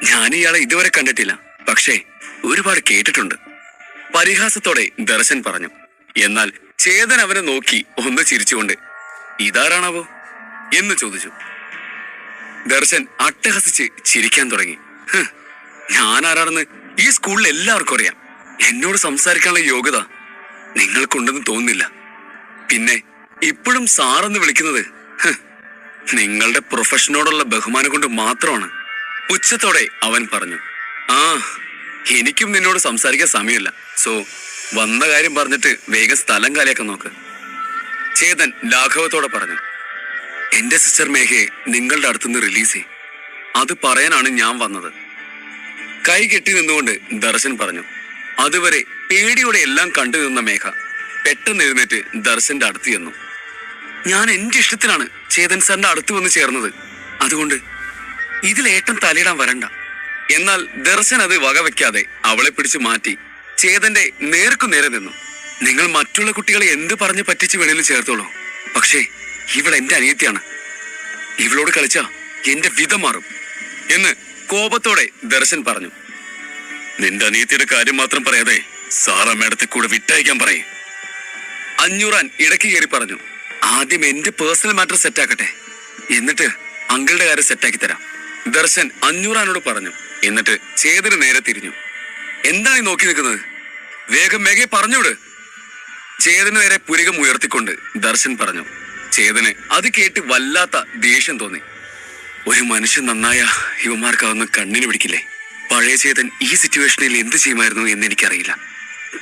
ഞാൻ ഇയാളെ ഇതുവരെ കണ്ടിട്ടില്ല, പക്ഷേ ഒരുപാട് കേട്ടിട്ടുണ്ട്, പരിഹാസത്തോടെ ദർശൻ പറഞ്ഞു. എന്നാൽ ചേതൻ അവനെ നോക്കി ഒന്ന് ചിരിച്ചുകൊണ്ട് ഇതാരാണാവോ എന്ന് ചോദിച്ചു. ദർശൻ അട്ടഹസിച്ച് ചിരിക്കാൻ തുടങ്ങി. ഞാൻ ആരാണെന്ന് ഈ സ്കൂളിൽ എല്ലാവർക്കും അറിയാം. എന്നോട് സംസാരിക്കാനുള്ള യോഗ്യത നിങ്ങൾക്കുണ്ടെന്ന് തോന്നുന്നില്ല. പിന്നെ ഇപ്പോഴും സാറെന്ന് വിളിക്കുന്നത് നിങ്ങളുടെ പ്രൊഫഷനോടുള്ള ബഹുമാനം കൊണ്ട് മാത്രമാണ്, പുച്ഛത്തോടെ അവൻ പറഞ്ഞു. ആ, എനിക്കും നിന്നോട് സംസാരിക്കാൻ സമയമില്ല. സോ വന്ന കാര്യം പറഞ്ഞിട്ട് വേഗം സ്ഥലം കാലിയാക്കാൻ നോക്ക്, ചേതൻ ലാഘവത്തോടെ പറഞ്ഞു. എന്റെ സിസ്റ്റർ മേഘയെ നിങ്ങളുടെ അടുത്തുനിന്ന് റിലീസ് ചെയ്യും, അത് പറയാനാണ് ഞാൻ വന്നത്, കൈ കെട്ടി നിന്നുകൊണ്ട് ദർശൻ പറഞ്ഞു. അതുവരെ പേടിയോടെ എല്ലാം കണ്ടു നിന്ന മേഘ പെട്ടെന്ന് എഴുന്നേറ്റ് ദർശന്റെ അടുത്ത് ചെന്നു. ഞാൻ എന്റെ ഇഷ്ടത്തിലാണ് ചേതൻ സാറിന്റെ അടുത്ത് വന്ന് ചേർന്നത്, അതുകൊണ്ട് ഇതിലേട്ടൻ തലയിടാൻ വരണ്ട. എന്നാൽ ദർശൻ അത് വകവെക്കാതെ അവളെ പിടിച്ചു മാറ്റി ചേതന്റെ നേർക്കു നേരെ നിന്നു. നിങ്ങൾ മറ്റുള്ള കുട്ടികളെ എന്ത് പറഞ്ഞ് പറ്റിച്ച് വെളിയിൽ ചേർത്തോളൂ, പക്ഷേ ഇവൾ എന്റെ അനിയത്തിയാണ്. ഇവളോട് കളിച്ചാ എന്റെ വിധം മാറും എന്ന് കോപത്തോടെ ദർശൻ പറഞ്ഞു. നിന്റെ അനിയത്തിയുടെ കാര്യം മാത്രം പറയാതെ സാറ മേഡത്തെ കൂടെ വിട്ടയക്കാൻ പറയും, അഞ്ഞൂറാൻ ഇടയ്ക്ക് കയറി പറഞ്ഞു. ആദ്യം എന്റെ പേഴ്സണൽ മാറ്റർ സെറ്റാക്കട്ടെ, എന്നിട്ട് അങ്കിളുടെ കാര്യം സെറ്റാക്കി തരാം, ദർശൻ അഞ്ഞൂറാനോട് പറഞ്ഞു. എന്നിട്ട് ചേതന് നേരെ തിരിഞ്ഞു. എന്താണ് ഈ നോക്കി നിൽക്കുന്നത്? വേഗം മേഘയെ പറഞ്ഞോട്, ചേതന് നേരെ പുരികം ഉയർത്തിക്കൊണ്ട് ദർശൻ പറഞ്ഞു. ചേതന് അത് കേട്ട് വല്ലാത്ത ദേഷ്യം തോന്നി. ഒരു മനുഷ്യൻ നന്നായ ഇവന്മാർക്കാവുന്ന കണ്ണിന് പിടിക്കില്ലേ? പഴയ ചേതൻ ഈ സിറ്റുവേഷനിൽ എന്ത് ചെയ്യുമായിരുന്നു എന്ന് എനിക്കറിയില്ല,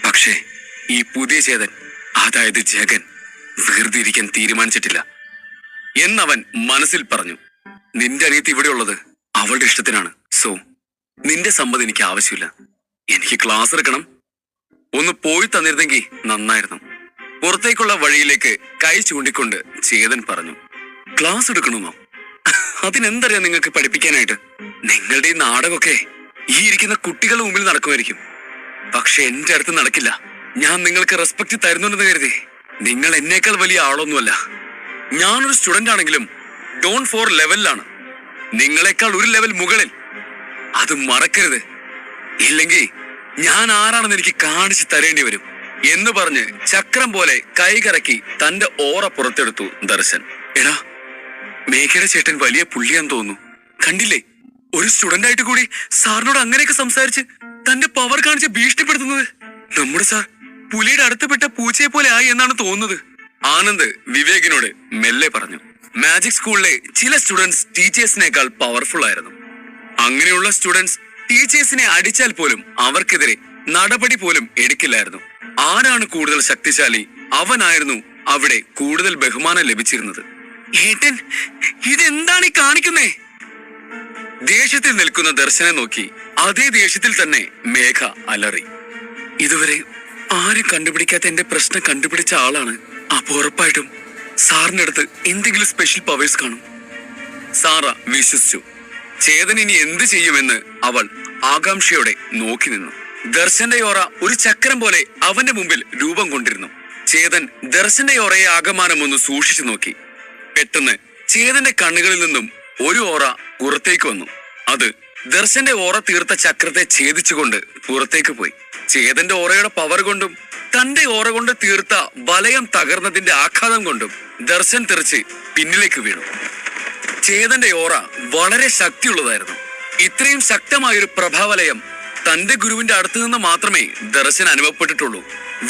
പക്ഷേ ഈ പുതിയ ചേതൻ, അതായത് ജഗൻ, വെറുതെ ഇരിക്കാൻ തീരുമാനിച്ചിട്ടില്ല എന്നവൻ മനസ്സിൽ പറഞ്ഞു. നിന്റെ അനിയത്തി ഇവിടെ ഉള്ളത് അവളുടെ ഇഷ്ടത്തിനാണ്. സോ നിന്റെ സമ്മതം എനിക്ക് ആവശ്യമില്ല. എനിക്ക് ക്ലാസ് എടുക്കണം. ഒന്ന് പോയി തന്നിരുന്നെങ്കിൽ നന്നായിരുന്നു. പുറത്തേക്കുള്ള വഴിയിലേക്ക് കൈ ചൂണ്ടിക്കൊണ്ട് ചേതൻ പറഞ്ഞു. ക്ലാസ് എടുക്കണമെന്നോ? അതിനെന്തറിയാം നിങ്ങൾക്ക് പഠിപ്പിക്കാനായിട്ട്? നിങ്ങളുടെ ഈ നാടകമൊക്കെ ഈ ഇരിക്കുന്ന കുട്ടികളുടെ മുമ്പിൽ നടക്കുമായിരിക്കും. പക്ഷെ എന്റെ അടുത്ത് നടക്കില്ല. ഞാൻ നിങ്ങൾക്ക് റെസ്പെക്ട് തരുന്നുണ്ടെന്ന് കരുതി നിങ്ങൾ എന്നേക്കാൾ വലിയ ആളൊന്നുമല്ല. ഞാനൊരു സ്റ്റുഡന്റ് ആണെങ്കിലും ഡോൺ ഫോർ ലെവലിലാണ്, നിങ്ങളെക്കാൾ ഒരു ലെവൽ മുകളിൽ. അത് മറക്കരുത്, ഇല്ലെങ്കിൽ ഞാൻ ആരാണെന്ന് എനിക്ക് കാണിച്ചു തരേണ്ടി വരും എന്ന് പറഞ്ഞ് ചക്രം പോലെ കൈകറക്കി തന്റെ ഓറ പുറത്തെടുത്തു ദർശൻ. എടാ, മേഘയുടെ ചേട്ടൻ വലിയ പുള്ളിയാന്ന് തോന്നുന്നു. കണ്ടില്ലേ, ഒരു സ്റ്റുഡന്റ് ആയിട്ട് കൂടി സാറിനോട് അങ്ങനെയൊക്കെ സംസാരിച്ച് തന്റെ പവർ കാണിച്ച് ഭീഷണിപ്പെടുത്തുന്നത്. നമ്മുടെ സാർ പുലിയുടെ അടുത്തപ്പെട്ട പൂച്ചയെ പോലെ ആയി എന്നാണ് തോന്നുന്നത്. ആനന്ദ് വിവേകിനോട് മെല്ലെ പറഞ്ഞു. മാജിക് സ്കൂളിലെ ചില സ്റ്റുഡൻസ് ടീച്ചേഴ്സിനേക്കാൾ പവർഫുൾ ആയിരുന്നു. അങ്ങനെയുള്ള സ്റ്റുഡൻസ് ടീച്ചേഴ്സിനെ അടിച്ചാൽ പോലും അവർക്കെതിരെ നടപടി പോലും എടുക്കില്ലായിരുന്നു. ആരാണ് കൂടുതൽ ശക്തിശാലി അവനായിരുന്നു അവിടെ കൂടുതൽ ബഹുമാനം ലഭിച്ചിരുന്നത്. ഏട്ടൻ, ഇതെന്താണ് ഈ കാണിക്കുന്നേ? ദേഷ്യത്തിൽ നിൽക്കുന്ന ദർശനെ നോക്കി അതേ ദേഷ്യത്തിൽ തന്നെ മേഘ അലറി. ഇതുവരെ ആരും കണ്ടുപിടിക്കാത്ത എന്റെ പ്രശ്നം കണ്ടുപിടിച്ച ആളാണ്. അപ്പൊ ഉറപ്പായിട്ടും സാറിന്റെ അടുത്ത് എന്തെങ്കിലും സ്പെഷ്യൽ പവേഴ്സ് കാണും. സാറ വിശ്വസിച്ചു. ചേതൻ ഇനി എന്ത് ചെയ്യുമെന്ന് അവൾ ആകാംക്ഷയോടെ നോക്കി നിന്നു. ദർശന്റെ ഓറ ഒരു ചക്രം പോലെ അവന്റെ മുമ്പിൽ രൂപം കൊണ്ടിരുന്നു. ചേതൻ ദർശന്റെ ഓറയെ ആകമാനം ഒന്ന് സൂക്ഷിച്ചു നോക്കി. പെട്ടെന്ന് ചേതന്റെ കണ്ണുകളിൽ നിന്നും ഒരു ഓറ പുറത്തേക്ക് വന്നു. അത് ദർശന്റെ ഓറ തീർത്ത ചക്രത്തെ ഛേദിച്ചുകൊണ്ട് പുറത്തേക്ക് പോയി. ചേതന്റെ ഓറയുടെ പവർ കൊണ്ടും തന്റെ ഓറ കൊണ്ട് തീർത്ത വലയം തകർന്നതിന്റെ ആഘാതം കൊണ്ടും ദർശൻ തെറിച്ച് പിന്നിലേക്ക് വീണു. ചേതന്റെ ഓറ വളരെ ശക്തിയുള്ളതായിരുന്നു. ഇത്രയും ശക്തമായൊരു പ്രഭാവലയം തന്റെ ഗുരുവിന്റെ അടുത്ത് നിന്ന് മാത്രമേ ദർശൻ അനുഭവപ്പെട്ടിട്ടുള്ളൂ.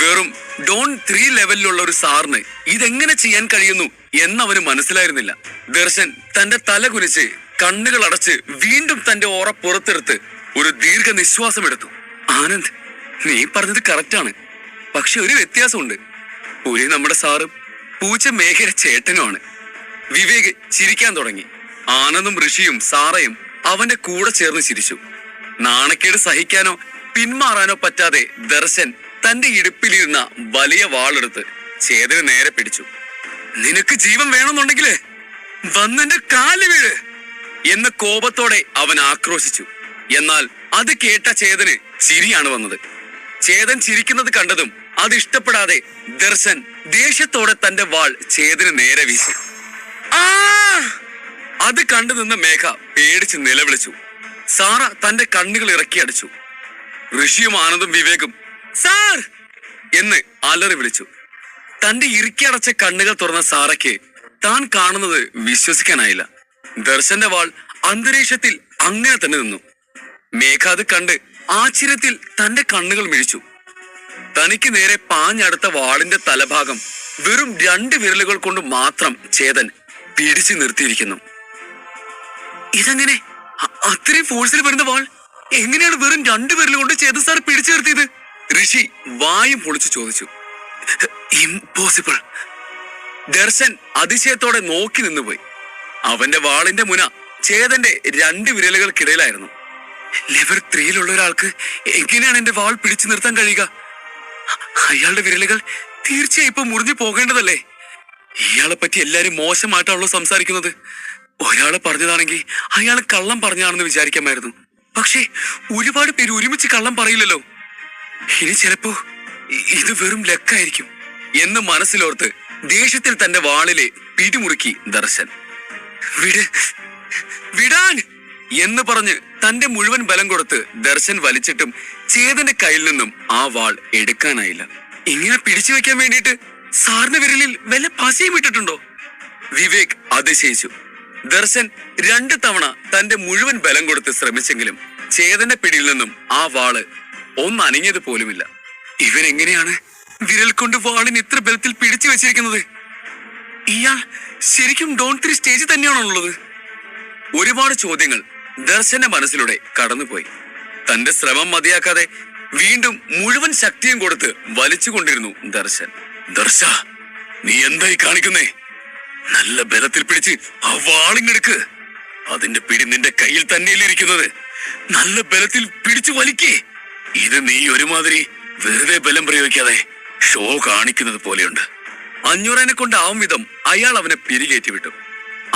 വെറും ഡോൺ 3 ലെവലിലുള്ള ഒരു സാറിന് ഇതെങ്ങനെ ചെയ്യാൻ കഴിയുന്നു എന്നവന് മനസ്സിലായിരുന്നില്ല. ദർശൻ തന്റെ തല കുനിച്ച് കണ്ണുകൾ അടച്ച് വീണ്ടും തന്റെ ഓറ പുറത്തെടുത്ത് ഒരു ദീർഘ നിശ്വാസം എടുത്തു. ആനന്ദ്, നീ പറഞ്ഞത് കറക്റ്റാണ്. പക്ഷെ ഒരു വ്യത്യാസമുണ്ട്. പുലി നമ്മുടെ സാറും പൂച്ച മേഘയുടെ ചേട്ടനുമാണ്. വിവേക് ചിരിക്കാൻ തുടങ്ങി. ആനന്ദും ഋഷിയും സാറയും അവന്റെ കൂടെ ചേർന്ന് ചിരിച്ചു. നാണക്കേട് സഹിക്കാനോ പിന്മാറാനോ പറ്റാതെ ദർശൻ തന്റെ ഇടുപ്പിലിരുന്ന വലിയ വാളെടുത്ത് ചേതന് നേരെ പിടിച്ചു. നിനക്ക് ജീവൻ വേണമെന്നുണ്ടെങ്കിലേ വന്നെന്റെ കാല് വീഴ് എന്ന് കോപത്തോടെ അവൻ ആക്രോശിച്ചു. എന്നാൽ അത് കേട്ട ചേതന് ചിരിയാണ് വന്നത്. ചേതൻ ചിരിക്കുന്നത് കണ്ടതും അത് ഇഷ്ടപ്പെടാതെ ദർശൻ ദേഷ്യത്തോടെ തന്റെ വാൾ ചേതന് നേരെ വീശി. ആ! അത് കണ്ടു നിന്ന് മേഘ പേടിച്ച് നിലവിളിച്ചു. സാറ തന്റെ കണ്ണുകൾ ഇറക്കി അടിച്ചു. ഋഷിയും ആനന്ദും വിവേകും സാർ എന്ന് അലറി വിളിച്ചു. തന്റെ ഇറുക്കിയടച്ച കണ്ണുകൾ തുറന്ന സാറയ്ക്ക് താൻ കാണുന്നത് വിശ്വസിക്കാനായില്ല. ദർശന്റെ വാൾ അന്തരീക്ഷത്തിൽ അങ്ങനെ തന്നെ നിന്നു. മേഘ അത് കണ്ട് ആശ്ചര്യത്തിൽ തന്റെ കണ്ണുകൾ മിഴിച്ചു. തനിക്ക് നേരെ പാഞ്ഞടുത്ത വാളിന്റെ തലഭാഗം വെറും 2 വിരലുകൾ കൊണ്ട് മാത്രം ചേതൻ പിടിച്ചു നിർത്തിയിരിക്കുന്നു. ഇതെങ്ങനെ? അത്രയും ഫോഴ്സിൽ വരുന്ന വാൾ എങ്ങനെയാണ് വെറും 2 വിരൽ കൊണ്ട് ചേതൻ സാർ പിടിച്ചു നിർത്തിയത്? ഋഷി വായും പൊളിച്ചു ചോദിച്ചു. ഇംപോസിബിൾ. ദർശൻ അതിശയത്തോടെ നോക്കി നിന്നുപോയി. അവന്റെ വാളിന്റെ മുന ചേതന്റെ 2 വിരലുകൾക്കിടയിലായിരുന്നു. ലെവൽ 3 ഒരാൾക്ക് എങ്ങനെയാണ് എന്റെ വാൾ പിടിച്ചു നിർത്താൻ കഴിയുക? അയാളുടെ വിരലുകൾ തീർച്ചയായും ഇപ്പൊ മുറിഞ്ഞു പോകേണ്ടതല്ലേ? ഇയാളെ പറ്റി എല്ലാരും മോശമായിട്ടാണല്ലോ സംസാരിക്കുന്നത്. ഒരാളെ പറഞ്ഞതാണെങ്കിൽ അയാൾ കള്ളം പറഞ്ഞാണെന്ന് വിചാരിക്കാമായിരുന്നു. പക്ഷേ ഒരുപാട് പേര് ഒരുമിച്ച് കള്ളം പറയില്ലല്ലോ. ഇനി ചിലപ്പോ ഇത് വെറും ലക്കായിരിക്കും എന്ന് മനസ്സിലോർത്ത് ദേഷ്യത്തിൽ തന്റെ വാളിലെ പിടിമുറുക്കി ദർശൻ. വിടാൻ എന്ന് പറഞ്ഞ് തന്റെ മുഴുവൻ ബലം കൊടുത്ത് ദർശൻ വലിച്ചിട്ടും ചേതന്റെ കയ്യിൽ നിന്നും ആ വാൾ എടുക്കാനായില്ല. ഇങ്ങനെ പിടിച്ചു വെക്കാൻ വേണ്ടിയിട്ട് സാറിന്റെ വിരലിൽ വല്ല പശയും ഇട്ടിട്ടുണ്ടോ? വിവേക് അതിശയിച്ചു. ദർശൻ 2 തവണ തന്റെ മുഴുവൻ ബലം കൊടുത്ത് ശ്രമിച്ചെങ്കിലും ചേതന്റെ പിടിയിൽ നിന്നും ആ വാള് ഒന്നനങ്ങിയത് പോലുമില്ല. ഇവരെങ്ങനെയാണ് വിരൽ കൊണ്ട് വാളിന് ഇത്ര ബലത്തിൽ പിടിച്ചു വെച്ചിരിക്കുന്നത്? ഇയാൾ ശരിക്കും ഡോൺ 3 സ്റ്റേജ് തന്നെയാണുള്ളത്? ഒരുപാട് ചോദ്യങ്ങൾ ദർശന്റെ മനസ്സിലൂടെ കടന്നുപോയി. തന്റെ ശ്രമം മതിയാക്കാതെ വീണ്ടും മുഴുവൻ ശക്തിയും കൊടുത്ത് വലിച്ചുകൊണ്ടിരുന്നു ദർശൻ. ദർശ, നീ എന്തായി കാണിക്കുന്നേ? നല്ല ബലത്തിൽ പിടിച്ച് ആ വാളിങ്ങെടുക്ക്. അതിന്റെ പിടി നിന്റെ കയ്യിൽ തന്നെയല്ലേ ഇരിക്കുന്നത്. നല്ല ബലത്തിൽ പിടിച്ചു വലിക്കേ. ഇത് നീ ഒരുമാതിരി വെറുതെ ബലം പ്രയോഗിക്കാതെ ഷോ കാണിക്കുന്നത് പോലെയുണ്ട്. 500 കൊണ്ടാവും വിധം അയാൾ അവനെ പിരികേറ്റി വിട്ടു.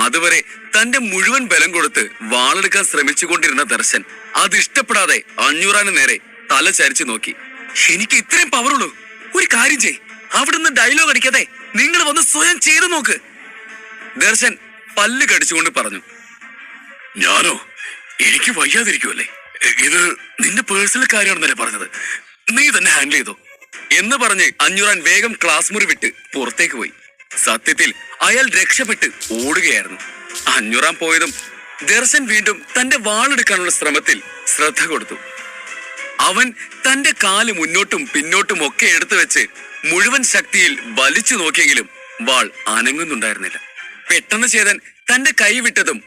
അതുവരെ തന്റെ മുഴുവൻ ബലം കൊടുത്ത് വാളെടുക്കാൻ ശ്രമിച്ചുകൊണ്ടിരുന്ന ദർശൻ അതിഷ്ടപ്പെടാതെ അഞ്ഞൂറാന് നേരെ തല ചരിച്ചു നോക്കി. എനിക്ക് ഇത്രയും പവറുള്ളൂ, ഒരു കാര്യം ചെയ്, അവിടുന്ന് ഡയലോഗ് അടിക്കാതെ നിങ്ങൾ വന്ന് സ്വയം ചെയ്തു നോക്ക്. ദർശൻ പല്ല് കടിച്ചുകൊണ്ട് പറഞ്ഞു. ഞാനോ? എനിക്ക് വയ്യാതിരിക്കുമല്ലേ? ഇത് നിന്റെ പേഴ്സണൽ കാര്യമാണെന്നല്ലേ പറഞ്ഞത്, നീ തന്നെ ഹാൻഡിൽ ചെയ്തോ എന്ന് പറഞ്ഞ് അഞ്ഞൂറാൻ വേഗം ക്ലാസ് മുറി വിട്ട് പുറത്തേക്ക് പോയി. സത്യത്തിൽ അയാൾ രക്ഷപ്പെട്ട് ഓടുകയായിരുന്നു. അഞ്ഞൂറാൻ പോയതും ദർശൻ വീണ്ടും തന്റെ വാളെടുക്കാനുള്ള ശ്രമത്തിൽ ശ്രദ്ധ കൊടുത്തു. അവൻ തന്റെ കാല് മുന്നോട്ടും പിന്നോട്ടും ഒക്കെ എടുത്തു വെച്ച് മുഴുവൻ ശക്തിയിൽ വലിച്ചു നോക്കിയെങ്കിലും വാൾ അനങ്ങുന്നുണ്ടായിരുന്നില്ല. പെട്ടെന്ന് ചേതൻ തന്റെ കൈ വിട്ടതും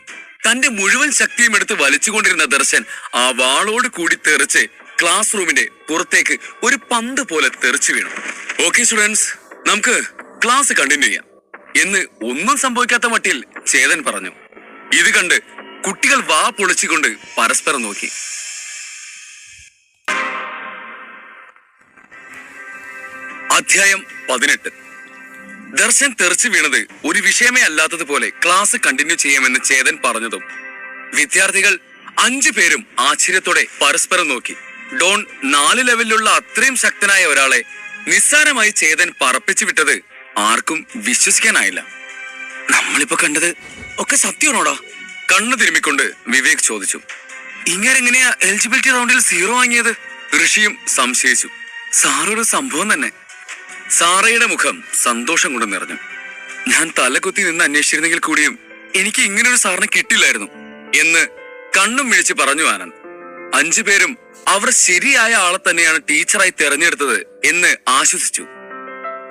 തന്റെ മുഴുവൻ ശക്തിയും എടുത്ത് വലിച്ചുകൊണ്ടിരുന്ന ദർശൻ ആ വാളോട് കൂടി തെറിച്ച് ക്ലാസ് റൂമിന്റെ പുറത്തേക്ക് ഒരു പന്ത് പോലെ തെറിച്ചു വീണു. ഓക്കെ സ്റ്റുഡൻസ്, നമുക്ക് ക്ലാസ് കണ്ടിന്യൂ ചെയ്യാം എന്ന് ഒന്നും സംഭവിക്കാത്ത മട്ടിൽ ചേതൻ പറഞ്ഞു. ഇത് കണ്ട് കുട്ടികൾ വാ പൊളിച്ചുകൊണ്ട് പരസ്പരം നോക്കി. അധ്യായം 18. ദർശൻ തെറിച്ചു വീണത് ഒരു വിഷയമേ അല്ലാത്തതുപോലെ ക്ലാസ് കണ്ടിന്യൂ ചെയ്യാമെന്ന് ചേതൻ പറഞ്ഞതും വിദ്യാർത്ഥികൾ 5 പേരും ആശ്ചര്യത്തോടെ പരസ്പരം നോക്കി. ഡോൺ 4 ലെവലിലുള്ള അത്രയും ശക്തനായ ഒരാളെ നിസ്സാരമായി ചേതൻ പറപ്പിച്ചു വിട്ടത് ആർക്കും വിശ്വസിക്കാനായില്ല. നമ്മളിപ്പോ കണ്ടത് ഒക്കെ സത്യമാണോടാ? കണ്ണു തിരുമ്മിക്കൊണ്ട് വിവേക് ചോദിച്ചു. ഇങ്ങനെങ്ങനെയാ എലിജിബിലിറ്റി റൗണ്ടിൽ 0 വാങ്ങിയത്? ഋഷിയും സംശയിച്ചു. സാറൊരു സംഭവം തന്നെ. സാറയുടെ മുഖം സന്തോഷം കൊണ്ട് നിറഞ്ഞു. ഞാൻ തലകുത്തി നിന്ന് അന്വേഷിച്ചിരുന്നെങ്കിൽ കൂടിയും എനിക്ക് ഇങ്ങനൊരു സാറിനെ കിട്ടില്ലായിരുന്നു എന്ന് കണ്ണും മിഴിച്ച് പറഞ്ഞു ആനന്ദ്. 5 പേരും അവർ ശരിയായ ആളെ തന്നെയാണ് ടീച്ചറായി തെരഞ്ഞെടുത്തത് എന്ന് ആശ്വസിച്ചു.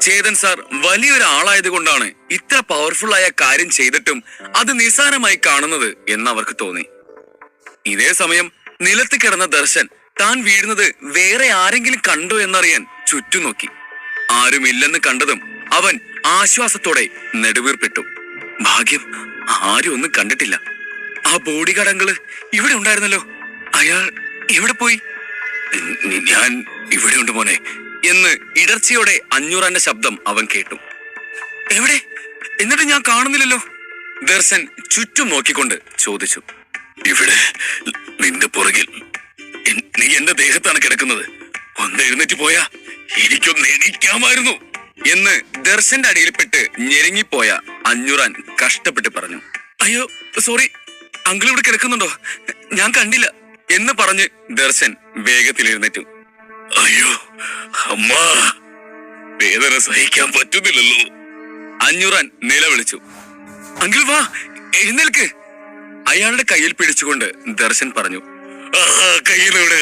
ചേതൻ സാർ വലിയൊരു ആളായത് കൊണ്ടാണ് ഇത്ര പവർഫുൾ ആയ കാര്യം ചെയ്തിട്ടും അത് നിസ്സാരമായി കാണുന്നത് എന്ന് അവർക്ക് തോന്നി. ഇതേ സമയം നിലത്ത് കിടന്ന ദർശൻ താൻ വീഴുന്നത് വേറെ ആരെങ്കിലും കണ്ടോ എന്നറിയാൻ ചുറ്റും നോക്കി. ആരുമില്ലെന്ന് കണ്ടതും അവൻ ആശ്വാസത്തോടെ നെടുവീർപ്പിട്ടു. ഭാഗ്യം, ആരും ഒന്നും കണ്ടിട്ടില്ല. ആ ബോഡി ഗാർഡ് അങ്കിള് ഇവിടെ ഉണ്ടായിരുന്നല്ലോ, അയാൾ എവിടെ പോയി? ഞാൻ ഇവിടെ ഉണ്ട് മോനെ എന്ന് ഇടർച്ചയോടെ അഞ്ഞൂറാന്റെ ശബ്ദം അവൻ കേട്ടു. എവിടെ? എന്നിട്ട് ഞാൻ കാണുന്നില്ലല്ലോ. ദർശൻ ചുറ്റും നോക്കിക്കൊണ്ട് ചോദിച്ചു. ഇവിടെ നിന്റെ പുറകിൽ. നീ എന്റെ ദേഹത്താണ് കിടക്കുന്നത്, ഒന്ന് എഴുന്നേറ്റ് പോയാ എനിക്കൊന്ന് എണീക്കാമായിരുന്നു എന്ന് ദർശന്റെ അടിയിൽപ്പെട്ട് ഞെരുങ്ങിപ്പോയ അഞ്ഞൂറാൻ കഷ്ടപ്പെട്ട് പറഞ്ഞു. അയ്യോ സോറി, അങ്കിൾ ഇവിടെ കിടക്കുന്നുണ്ടോ? ഞാൻ കണ്ടില്ല എന്ന് പറഞ്ഞ് ദർശൻ വേഗത്തിൽ എഴുന്നേറ്റു. അയ്യോ അമ്മ, വേദന സഹിക്കാൻ പറ്റുന്നില്ലല്ലോ. അഞ്ഞൂറാൻ നിലവിളിച്ചു. അങ്കിൾ വാ, എഴുന്നേൽക്ക്. അയാളുടെ കയ്യിൽ പിടിച്ചുകൊണ്ട് ദർശൻ പറഞ്ഞു. കയ്യിലോട്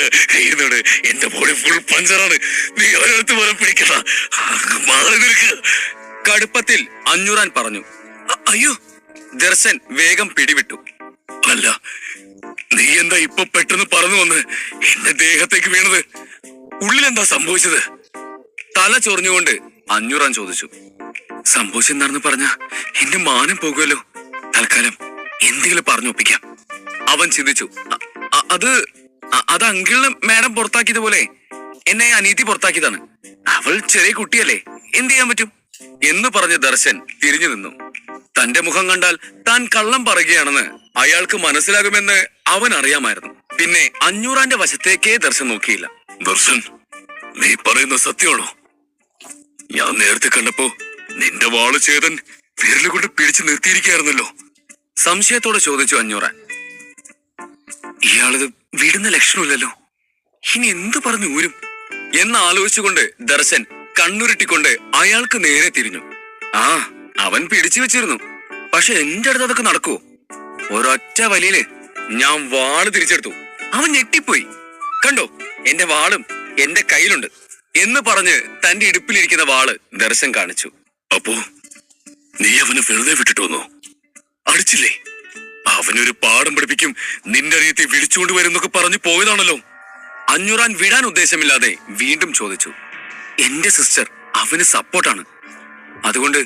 എന്റെ ബോഡി ഫുൾ പഞ്ചറാണ്, നീ ഒരിടത്ത് പോലെ പിടിക്കണ, മാറി നിൽക്ക്. കടുപ്പത്തിൽ അഞ്ഞൂറാൻ പറഞ്ഞു. അയ്യോ. ദർശൻ വേഗം പിടിവിട്ടു. അല്ല, നീ എന്താ ഇപ്പൊ പെട്ടെന്ന് പറന്നു വന്ന് എന്റെ ദേഹത്തേക്ക് വീണത്? ഉള്ളിലെന്താ സംഭവിച്ചത്? തല ചൊറിഞ്ഞുകൊണ്ട് അഞ്ഞൂറാൻ ചോദിച്ചു. സംഭവിച്ചെന്നാണെന്ന് പറഞ്ഞ എന്റെ മാനം പോകുമല്ലോ. തൽക്കാലം എന്തെങ്കിലും പറഞ്ഞൊപ്പിക്കാം. അവൻ ചിന്തിച്ചു. അത് അങ്കിളിനെ മാഡം പുറത്താക്കിയതുപോലെ എന്നെ അനീതി പുറത്താക്കിയതാണ്. അവൾ ചെറിയ കുട്ടിയല്ലേ, എന്ത് ചെയ്യാൻ പറ്റും എന്ന് പറഞ്ഞ് ദർശൻ തിരിഞ്ഞു നിന്നു. തന്റെ മുഖം കണ്ടാൽ താൻ കള്ളം പറയുകയാണെന്ന് അയാൾക്ക് മനസ്സിലാകുമെന്ന് അവൻ അറിയാമായിരുന്നു. പിന്നെ അഞ്ഞൂറാന്റെ വശത്തേക്കേ ദർശൻ നോക്കിയില്ല. ദർശൻ, നീ പറയുന്ന സത്യമാണോ? ഞാൻ നേരത്തെ കണ്ടപ്പോ നിന്റെ വാള് ചേതൻ വിരലുകൊണ്ട് പിടിച്ചു നിർത്തിയിരിക്കുകയായിരുന്നല്ലോ. സംശയത്തോടെ ചോദിച്ചു അഞ്ഞൂറാൻ. ഇയാളത് വിടുന്ന ലക്ഷണമില്ലല്ലോ, ഇനി എന്തു പറഞ്ഞു ഊരും എന്ന് ആലോചിച്ചുകൊണ്ട് ദർശൻ കണ്ണുരുട്ടിക്കൊണ്ട് അയാൾക്ക് നേരെ തിരിഞ്ഞു. ആ, അവൻ പിടിച്ചു വെച്ചിരുന്നു, പക്ഷെ എന്റെ അടുത്ത് അതൊക്കെ നടക്കുവോ? ഒരൊറ്റ വലിയില് ഞാൻ വാള് തിരിച്ചെടുത്തു. അവൻ ഞെട്ടിപ്പോയി. കണ്ടോ, എന്റെ വാളും എന്റെ കയ്യിലുണ്ട് എന്ന് പറഞ്ഞ് തന്റെ ഇടുപ്പിലിരിക്കുന്ന വാള് ദർശൻ കാണിച്ചു. അപ്പോ നീ അവനെ വെറുതെ വിട്ടിട്ട് വന്നോ? അടിച്ചില്ലേ? അവനൊരു പാഠം പഠിപ്പിക്കും, നിന്റെ അരിയത്തെ വിളിച്ചുകൊണ്ട് വരുന്നൊക്കെ പറഞ്ഞു പോയതാണല്ലോ. അഞ്ഞൂറാൻ വിടാൻ ഉദ്ദേശമില്ലാതെ വീണ്ടും ചോദിച്ചു. എന്റെ സിസ്റ്റർ അവന് സപ്പോർട്ടാണ്, അതുകൊണ്ട്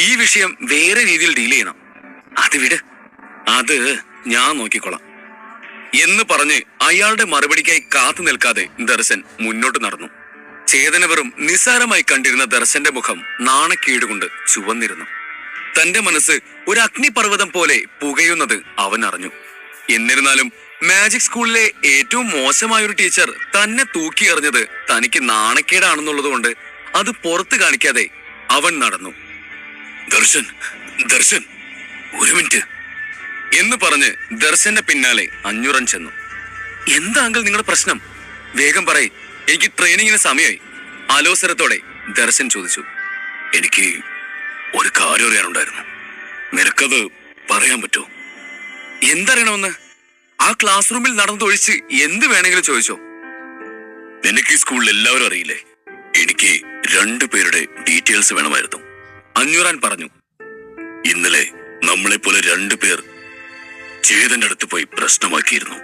ഈ വിഷയം വേറെ രീതിയിൽ ഡീൽ ചെയ്യണം. അത് വിട്, അത് ഞാൻ നോക്കിക്കൊള്ളാം എന്ന് പറഞ്ഞ് അയാളുടെ മറുപടിക്കായി കാത്തു നിൽക്കാതെ ദർശൻ മുന്നോട്ട് നടന്നു. ചേതന വെറും നിസ്സാരമായി കണ്ടിരുന്ന ദർശന്റെ മുഖം നാണക്കേടുകൊണ്ട് ചുവന്നിരുന്നു. തന്റെ മനസ്സ് ഒരു അഗ്നിപർവ്വതം പോലെ പുകയുന്നത് അവൻ അറിഞ്ഞു. എന്നിരുന്നാലും മാജിക് സ്കൂളിലെ ഏറ്റവും മോശമായ ഒരു ടീച്ചർ തന്നെ തൂക്കി എറിഞ്ഞത് തനിക്ക് നാണക്കേടാണെന്നുള്ളത് കൊണ്ട് അത് പുറത്ത് കാണിക്കാതെ അവൻ നടന്നു. ദർശൻ, ദർശൻ, ഒരു മിനിറ്റ് എന്ന് പറഞ്ഞ് ദർശന്റെ പിന്നാലെ അഞ്ഞൂറൻ ചെന്നു. എന്താ അങ്കിൾ നിങ്ങളുടെ പ്രശ്നം? വേഗം പറയ്, എനിക്ക് ട്രെയിനിങ്ങിന് സമയമായി. ആലോസരത്തോടെ ദർശൻ ചോദിച്ചു. എനിക്ക് ഒരു കാര്യം അറിയാനുണ്ടായിരുന്നു. നിനക്കത് പറയാൻ പറ്റുമോ? എന്തറിയണമെന്ന്? ആ ക്ലാസ് റൂമിൽ നടന്നതൊഴിച്ച് എന്ത് വേണമെങ്കിലും ചോദിച്ചോ. നിനക്ക് ഈ സ്കൂളിൽ എല്ലാവരും അറിയില്ലേ? എനിക്ക് 2 പേരുടെ ഡീറ്റെയിൽസ് വേണമായിരുന്നു. അഞ്ഞൂറാൻ പറഞ്ഞു. ഇന്നലെ നമ്മളെ പോലെ 2 പേർ ചേതന്റെ അടുത്ത് പോയി പ്രശ്നമാക്കിയിരുന്നു.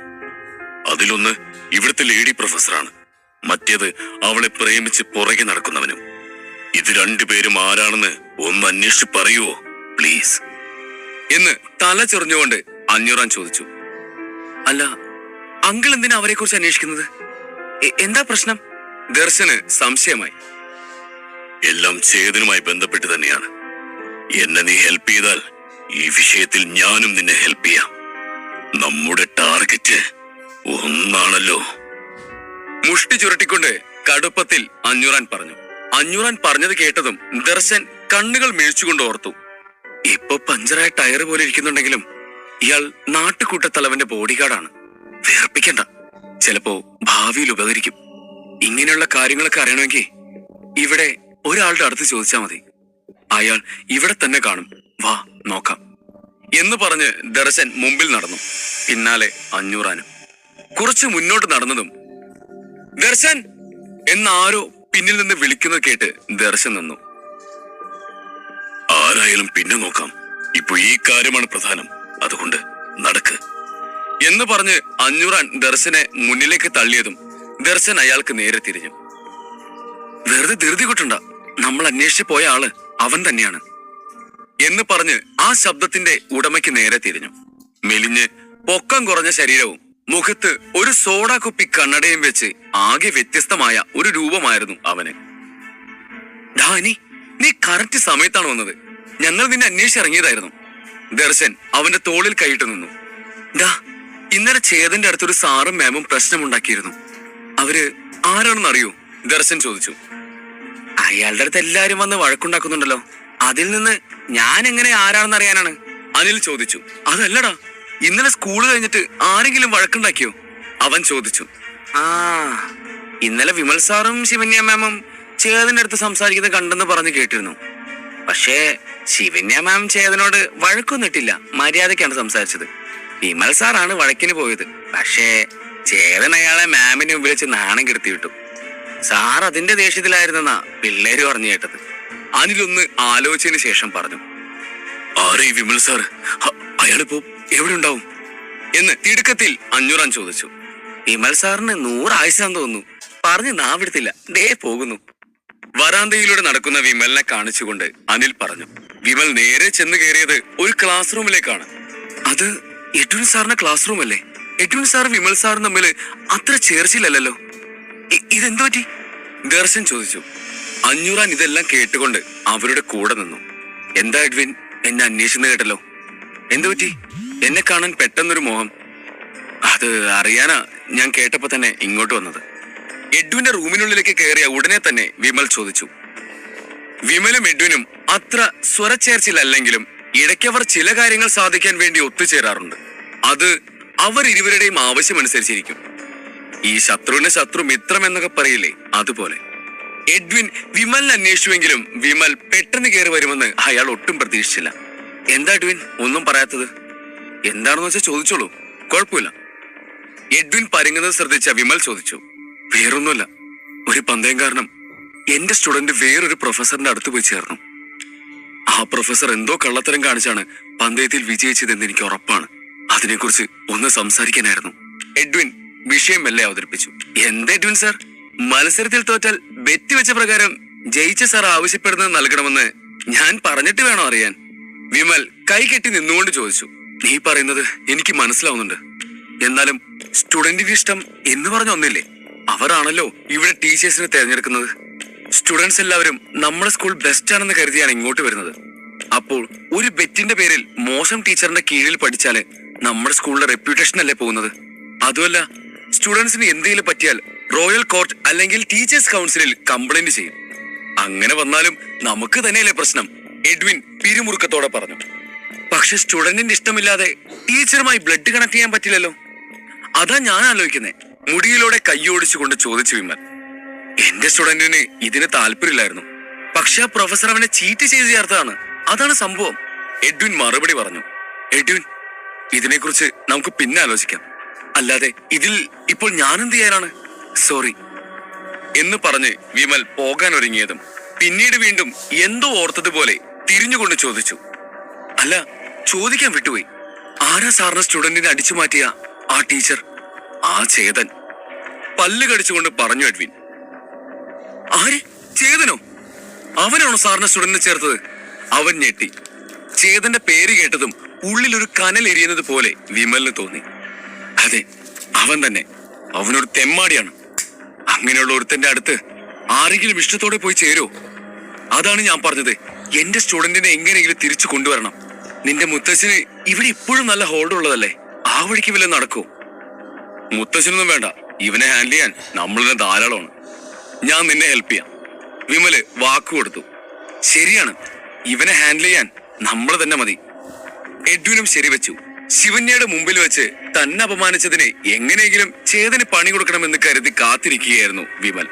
അതിലൊന്ന് ഇവിടുത്തെ ലേഡി പ്രൊഫസറാണ്, മറ്റേത് അവളെ പ്രേമിച്ച് പുറകെ നടക്കുന്നവനും. ഇത് 2 പേരും ആരാണെന്ന് ഒന്ന് അന്വേഷിച്ച് പറയുവോ പ്ലീസ് എന്ന് തല ചെറിഞ്ഞുകൊണ്ട് അഞ്ഞൂറാൻ ചോദിച്ചു. അല്ല, അങ്കിൾ എന്തിനാ അവരെ കുറിച്ച് അന്വേഷിക്കുന്നത്? എന്താ പ്രശ്നം? ദർശന് സംശയമായി. എല്ലാം ചേതനുമായി ബന്ധപ്പെട്ട് തന്നെയാണ്. എന്നെ നീ ഹെൽപ്പ് ചെയ്താൽ ഈ വിഷയത്തിൽ ഞാനും നിന്നെ ഹെൽപ്പ് ചെയ്യാം. നമ്മുടെ ടാർഗറ്റ് ഒന്നാണല്ലോ. മുഷ്ടി ചുരുട്ടിക്കൊണ്ട് കടുപ്പത്തിൽ അഞ്ഞൂറാൻ പറഞ്ഞു. അഞ്ഞൂറാൻ പറഞ്ഞത് കേട്ടതും ദർശൻ കണ്ണുകൾ മിഴിച്ചുകൊണ്ട് ഓർത്തു. ഇപ്പൊ പഞ്ചറായ ടയർ പോലെ ഇരിക്കുന്നുണ്ടെങ്കിലും ഇയാൾ നാട്ടുകൂട്ടത്തലവന്റെ ബോഡിഗാർഡാണ്. വേർപ്പിക്കണ്ട, ചിലപ്പോ ഭാവിയിൽ ഉപകരിക്കും. ഇങ്ങനെയുള്ള കാര്യങ്ങളൊക്കെ അറിയണമെങ്കിൽ ഇവിടെ ഒരാളുടെ അടുത്ത് ചോദിച്ചാൽ മതി. അയാൾ ഇവിടെ തന്നെ കാണും. വാ നോക്കാം എന്ന് പറഞ്ഞ് ദർശൻ മുമ്പിൽ നടന്നു. പിന്നാലെ അഞ്ഞൂറാനും. കുറച്ച് മുന്നോട്ട് നടന്നതും ദർശൻ എന്നാരോ പിന്നിൽ നിന്ന് വിളിക്കുന്നത് കേട്ട് ദർശൻ നിന്നു. ആരായാലും പിന്നെ നോക്കാം, ഇപ്പൊ ഈ കാര്യമാണ് പ്രധാനം, അതുകൊണ്ട് നടക്ക് എന്ന് പറഞ്ഞ് അഞ്ഞൂറാൻ ദർശനെ മുന്നിലേക്ക് തള്ളിയതും ദർശൻ അയാൾക്ക് നേരെ തിരിഞ്ഞു. വെറുതെ ധൃതി കൊട്ടണ്ട, നമ്മൾ അന്വേഷിച്ച് പോയ ആള് അവൻ തന്നെയാണ് എന്ന് പറഞ്ഞ് ആ ശബ്ദത്തിന്റെ ഉടമയ്ക്ക് നേരെ തിരിഞ്ഞു. മെലിഞ്ഞ് പൊക്കം കുറഞ്ഞ ശരീരവും മുഖത്ത് ഒരു സോഡ കുപ്പി കണ്ണടയും വെച്ച് ആകെ വ്യത്യസ്തമായ ഒരു രൂപമായിരുന്നു അവന്. ഡാനി, നീ കറക്റ്റ് സമയത്താണ് വന്നത്. ഞങ്ങൾ നിന്നെ അന്വേഷിച്ചിറങ്ങിയതായിരുന്നു. ദർശൻ അവന്റെ തോളിൽ കൈയിട്ട് നിന്നു. ഡാ, ഇന്നലെ ചേതന്റെ അടുത്തൊരു സാറും മാമും പ്രശ്നമുണ്ടാക്കിയിരുന്നു. അവര് ആരാണെന്ന് അറിയൂ? ദർശൻ ചോദിച്ചു. അയാളുടെ അടുത്ത് എല്ലാരും വന്ന് വഴക്കുണ്ടാക്കുന്നുണ്ടല്ലോ, അതിൽ നിന്ന് ഞാൻ എങ്ങനെ ആരാണെന്ന് അറിയാനാണ്? അനിൽ ചോദിച്ചു. അതല്ലടാ, ഇന്നലെ സ്കൂൾ കഴിഞ്ഞിട്ട് ആരെങ്കിലും വഴക്കുണ്ടാക്കിയോ? അവൻ ചോദിച്ചു. ആ, ഇന്നലെ വിമൽ സാറും ശിവന്യ മാമും ചേതന്റെ അടുത്ത് സംസാരിക്കുന്നത് കണ്ടെന്ന് പറഞ്ഞു കേട്ടിരുന്നു. പക്ഷേ ശിവന്യ മാം ചേതനോട് വഴക്കൊന്നിട്ടില്ല, മര്യാദക്കാണ് സംസാരിച്ചത്. വിമൽ സാറാണ് വഴക്കിന് പോയത്. പക്ഷേ ചേതൻ അയാളെ മാമിനെ ഉപയോഗിച്ച് നാണം കെടുത്തി വിട്ടു. സാർ അതിന്റെ ദേഷ്യത്തിലായിരുന്നെന്നാ പിള്ളേര് പറഞ്ഞു കേട്ടത്. അനിലൊന്ന് ആലോചിച്ചതിന് ശേഷം പറഞ്ഞു. ആരേ വിമൽ സാർ? അയാളിപ്പോ എവിടെ ഉണ്ടാവും എന്ന് തിടുക്കത്തിൽ അഞ്ഞൂറാൻ ചോദിച്ചു. വിമൽ സാറിന് 100 ആയുസാന്ന് തോന്നുന്നു, പറഞ്ഞ് നാവിടത്തില്ല, ദേ പോകുന്നു. വരാന്തയിലൂടെ നടക്കുന്ന വിമലിനെ കാണിച്ചുകൊണ്ട് അനിൽ പറഞ്ഞു. വിമൽ നേരെ ചെന്ന് കയറിയത് ഒരു ക്ലാസ് റൂമിലേക്കാണ്. അത് എഡ്വിൻ സാറിന്റെ ക്ലാസ് റൂം അല്ലേ? എഡ്വിൻ സാർ വിമൽ സാറും തമ്മിൽ അത്ര ചേർച്ചില്ലല്ലോ. ഇതെന്തു പറ്റി? ദർശൻ ചോദിച്ചു. അഞ്ഞൂറാൻ ഇതെല്ലാം കേട്ടുകൊണ്ട് അവരുടെ കൂടെ നിന്നു. എന്താ എഡ്വിൻ, എന്നെ അന്വേഷിക്കുന്നത് കേട്ടല്ലോ, എന്തു പറ്റി? എന്നെ കാണാൻ പെട്ടെന്നൊരു മോഹം. അത് അറിയാനാ ഞാൻ കേട്ടപ്പോ തന്നെ ഇങ്ങോട്ട് വന്നത്. എഡ്വിന്റെ റൂമിനുള്ളിലേക്ക് കയറിയ ഉടനെ തന്നെ വിമൽ ചോദിച്ചു. വിമലും എഡ്വിനും അത്ര സ്വരച്ചേർച്ചിലല്ലെങ്കിലും ഇടയ്ക്കവർ ചില കാര്യങ്ങൾ സാധിക്കാൻ വേണ്ടി ഒത്തുചേരാറുണ്ട്. അത് അവർ ഇരുവരുടെയും ആവശ്യമനുസരിച്ചിരിക്കും. ഈ ശത്രുവിന് ശത്രു മിത്രം എന്നൊക്കെ പറയില്ലേ, അതുപോലെ. എഡ്വിൻ വിമലിനെ അന്വേഷിച്ചുവെങ്കിലും വിമൽ പെട്ടെന്ന് കയറി വരുമെന്ന് അയാൾ ഒട്ടും പ്രതീക്ഷിച്ചില്ല. എന്താ എഡ്വിൻ ഒന്നും പറയാത്തത്? എന്താണെന്ന് വെച്ചാൽ ചോദിച്ചോളൂ, കുഴപ്പമില്ല. എഡ്വിൻ പരുങ്ങുന്നത് ശ്രദ്ധിച്ച വിമൽ ചോദിച്ചു. വേറൊന്നുമല്ല, ഒരു പന്തയം കാരണം എന്റെ സ്റ്റുഡന്റ് വേറൊരു പ്രൊഫസറിന്റെ അടുത്ത് പോയി ചേർന്നു. ആ പ്രൊഫസർ എന്തോ കള്ളത്തരം കാണിച്ചാണ് പന്തയത്തിൽ വിജയിച്ചതെന്ന് എനിക്ക് ഉറപ്പാണ്. അതിനെക്കുറിച്ച് ഒന്ന് സംസാരിക്കാനായിരുന്നു. എഡ്വിൻ വിഷയം മെല്ലെ അവതരിപ്പിച്ചു. എന്താ എഡ്വിൻ സാർ, മത്സരത്തിൽ തോറ്റാൽ ബെറ്റ് വെച്ച പ്രകാരം ജയിച്ച സാർ ആവശ്യപ്പെടുന്നത് നൽകണമെന്ന് ഞാൻ പറഞ്ഞിട്ട് വേണോ അറിയാൻ? വിമൽ കൈകെട്ടി നിന്നുകൊണ്ട് ചോദിച്ചു. നീ പറയുന്നത് എനിക്ക് മനസ്സിലാവുന്നുണ്ട്, എന്നാലും സ്റ്റുഡന്റിന് ഇഷ്ടം എന്ന് പറഞ്ഞ ഒന്നില്ലേ? അവരാണല്ലോ ഇവിടെ ടീച്ചേഴ്സിനെ തെരഞ്ഞെടുക്കുന്നത്. സ്റ്റുഡൻസ് എല്ലാവരും നമ്മുടെ സ്കൂൾ ബെസ്റ്റ് ആണെന്ന് കരുതിയാണ് ഇങ്ങോട്ട് വരുന്നത്. അപ്പോൾ ഒരു ബെറ്റിന്റെ പേരിൽ മോശം ടീച്ചറിന്റെ കീഴിൽ പഠിച്ചാല് നമ്മുടെ സ്കൂളിന്റെ റെപ്യൂട്ടേഷൻ അല്ലേ പോകുന്നത്? അതുമല്ല, സ്റ്റുഡൻസിന് എന്തെങ്കിലും പറ്റിയാൽ റോയൽ കോർട്ട് അല്ലെങ്കിൽ ടീച്ചേഴ്സ് കൗൺസിലിൽ കംപ്ലൈന്റ് ചെയ്യും. അങ്ങനെ വന്നാലും നമുക്ക് തന്നെയല്ലേ പ്രശ്നം, എഡ്വിൻ പിരിമുറുക്കത്തോടെ പറഞ്ഞു. പക്ഷെ സ്റ്റുഡന്റിന്റെ ഇഷ്ടമില്ലാതെ ടീച്ചറുമായി ബ്ലഡ് കണക്ട് ചെയ്യാൻ പറ്റില്ലല്ലോ. അതാ ഞാൻ ആലോചിക്കുന്നേ, മുടിയിലൂടെ കൈയോടിച്ചുകൊണ്ട് ചോദിച്ചു വിമൽ. എന്റെ സ്റ്റുഡന്റിന് ഇതിന് താല്പര്യമില്ലായിരുന്നു, പക്ഷെ ആ പ്രൊഫസർ അവനെ ചീറ്റ് ചെയ്ത് ചേർത്തതാണ്, അതാണ് സംഭവം, എഡ്വിൻ മറുപടി പറഞ്ഞു. എഡ്വിൻ, ഇതിനെക്കുറിച്ച് നമുക്ക് പിന്നെ ആലോചിക്കാം, അല്ലാതെ ഇതിൽ ഇപ്പോൾ ഞാൻ എന്ത് ചെയ്യാനാണ്? സോറി എന്ന് പറഞ്ഞ് വിമൽ പോകാൻ ഒരുങ്ങിയതും പിന്നീട് വീണ്ടും എന്തോ ഓർത്തതുപോലെ തിരിഞ്ഞുകൊണ്ട് ചോദിച്ചു, അല്ല, ചോദിക്കാൻ വിട്ടുപോയി, ആരാ സാറിന് സ്റ്റുഡന്റിനെ അടിച്ചു മാറ്റിയ ആ ടീച്ചർ? ആ ചേതൻ, പല്ല് കടിച്ചുകൊണ്ട് പറഞ്ഞു എഡ്വിൻ. ആര്? ചേതനോ? അവനാണോ സാറിന് സ്റ്റുഡന്റിനെ ചേർത്തത്? അവൻ ഞെട്ടി. ചേതന്റെ പേര് കേട്ടതും ഉള്ളിൽ ഒരു കനൽ എരിയുന്നത് പോലെ വിമലിന് തോന്നി. അതെ, അവൻ തന്നെ. അവനൊരു തെമ്മാടിയാണ്. അങ്ങനെയുള്ള ഒരുത്തന്റെ അടുത്ത് ആരെങ്കിലും ഇഷ്ടത്തോടെ പോയി ചേരോ? അതാണ് ഞാൻ പറഞ്ഞത്, എന്റെ സ്റ്റുഡന്റിനെ എങ്ങനെയെങ്കിലും തിരിച്ചു കൊണ്ടുവരണം. നിന്റെ മുത്തച്ഛന് ഇവിടെ ഇപ്പോഴും നല്ല ഹോൾഡ് ഉള്ളതല്ലേ, ആ വഴിക്ക് വല്ല നടക്കൂ? മുത്തച്ഛനൊന്നും വേണ്ട, ഇവനെ ഹാൻഡിൽ ചെയ്യാൻ നമ്മളിന് ധാരാളമാണ്. ഞാൻ നിന്നെ ഹെൽപ്പ് ചെയ്യാം. വിമല് വാക്കു കൊടുത്തു. ശരിയാണ്, ഇവനെ ഹാൻഡിൽ ചെയ്യാൻ നമ്മൾ തന്നെ മതി. എഡ്വിനും ശരിവെച്ചു. ശിവന്യയുടെ മുമ്പിൽ വെച്ച് തന്നെ അപമാനിച്ചതിന് എങ്ങനെയെങ്കിലും ചേതന് പണി കൊടുക്കണമെന്ന് കരുതി കാത്തിരിക്കുകയായിരുന്നു വിമൽ.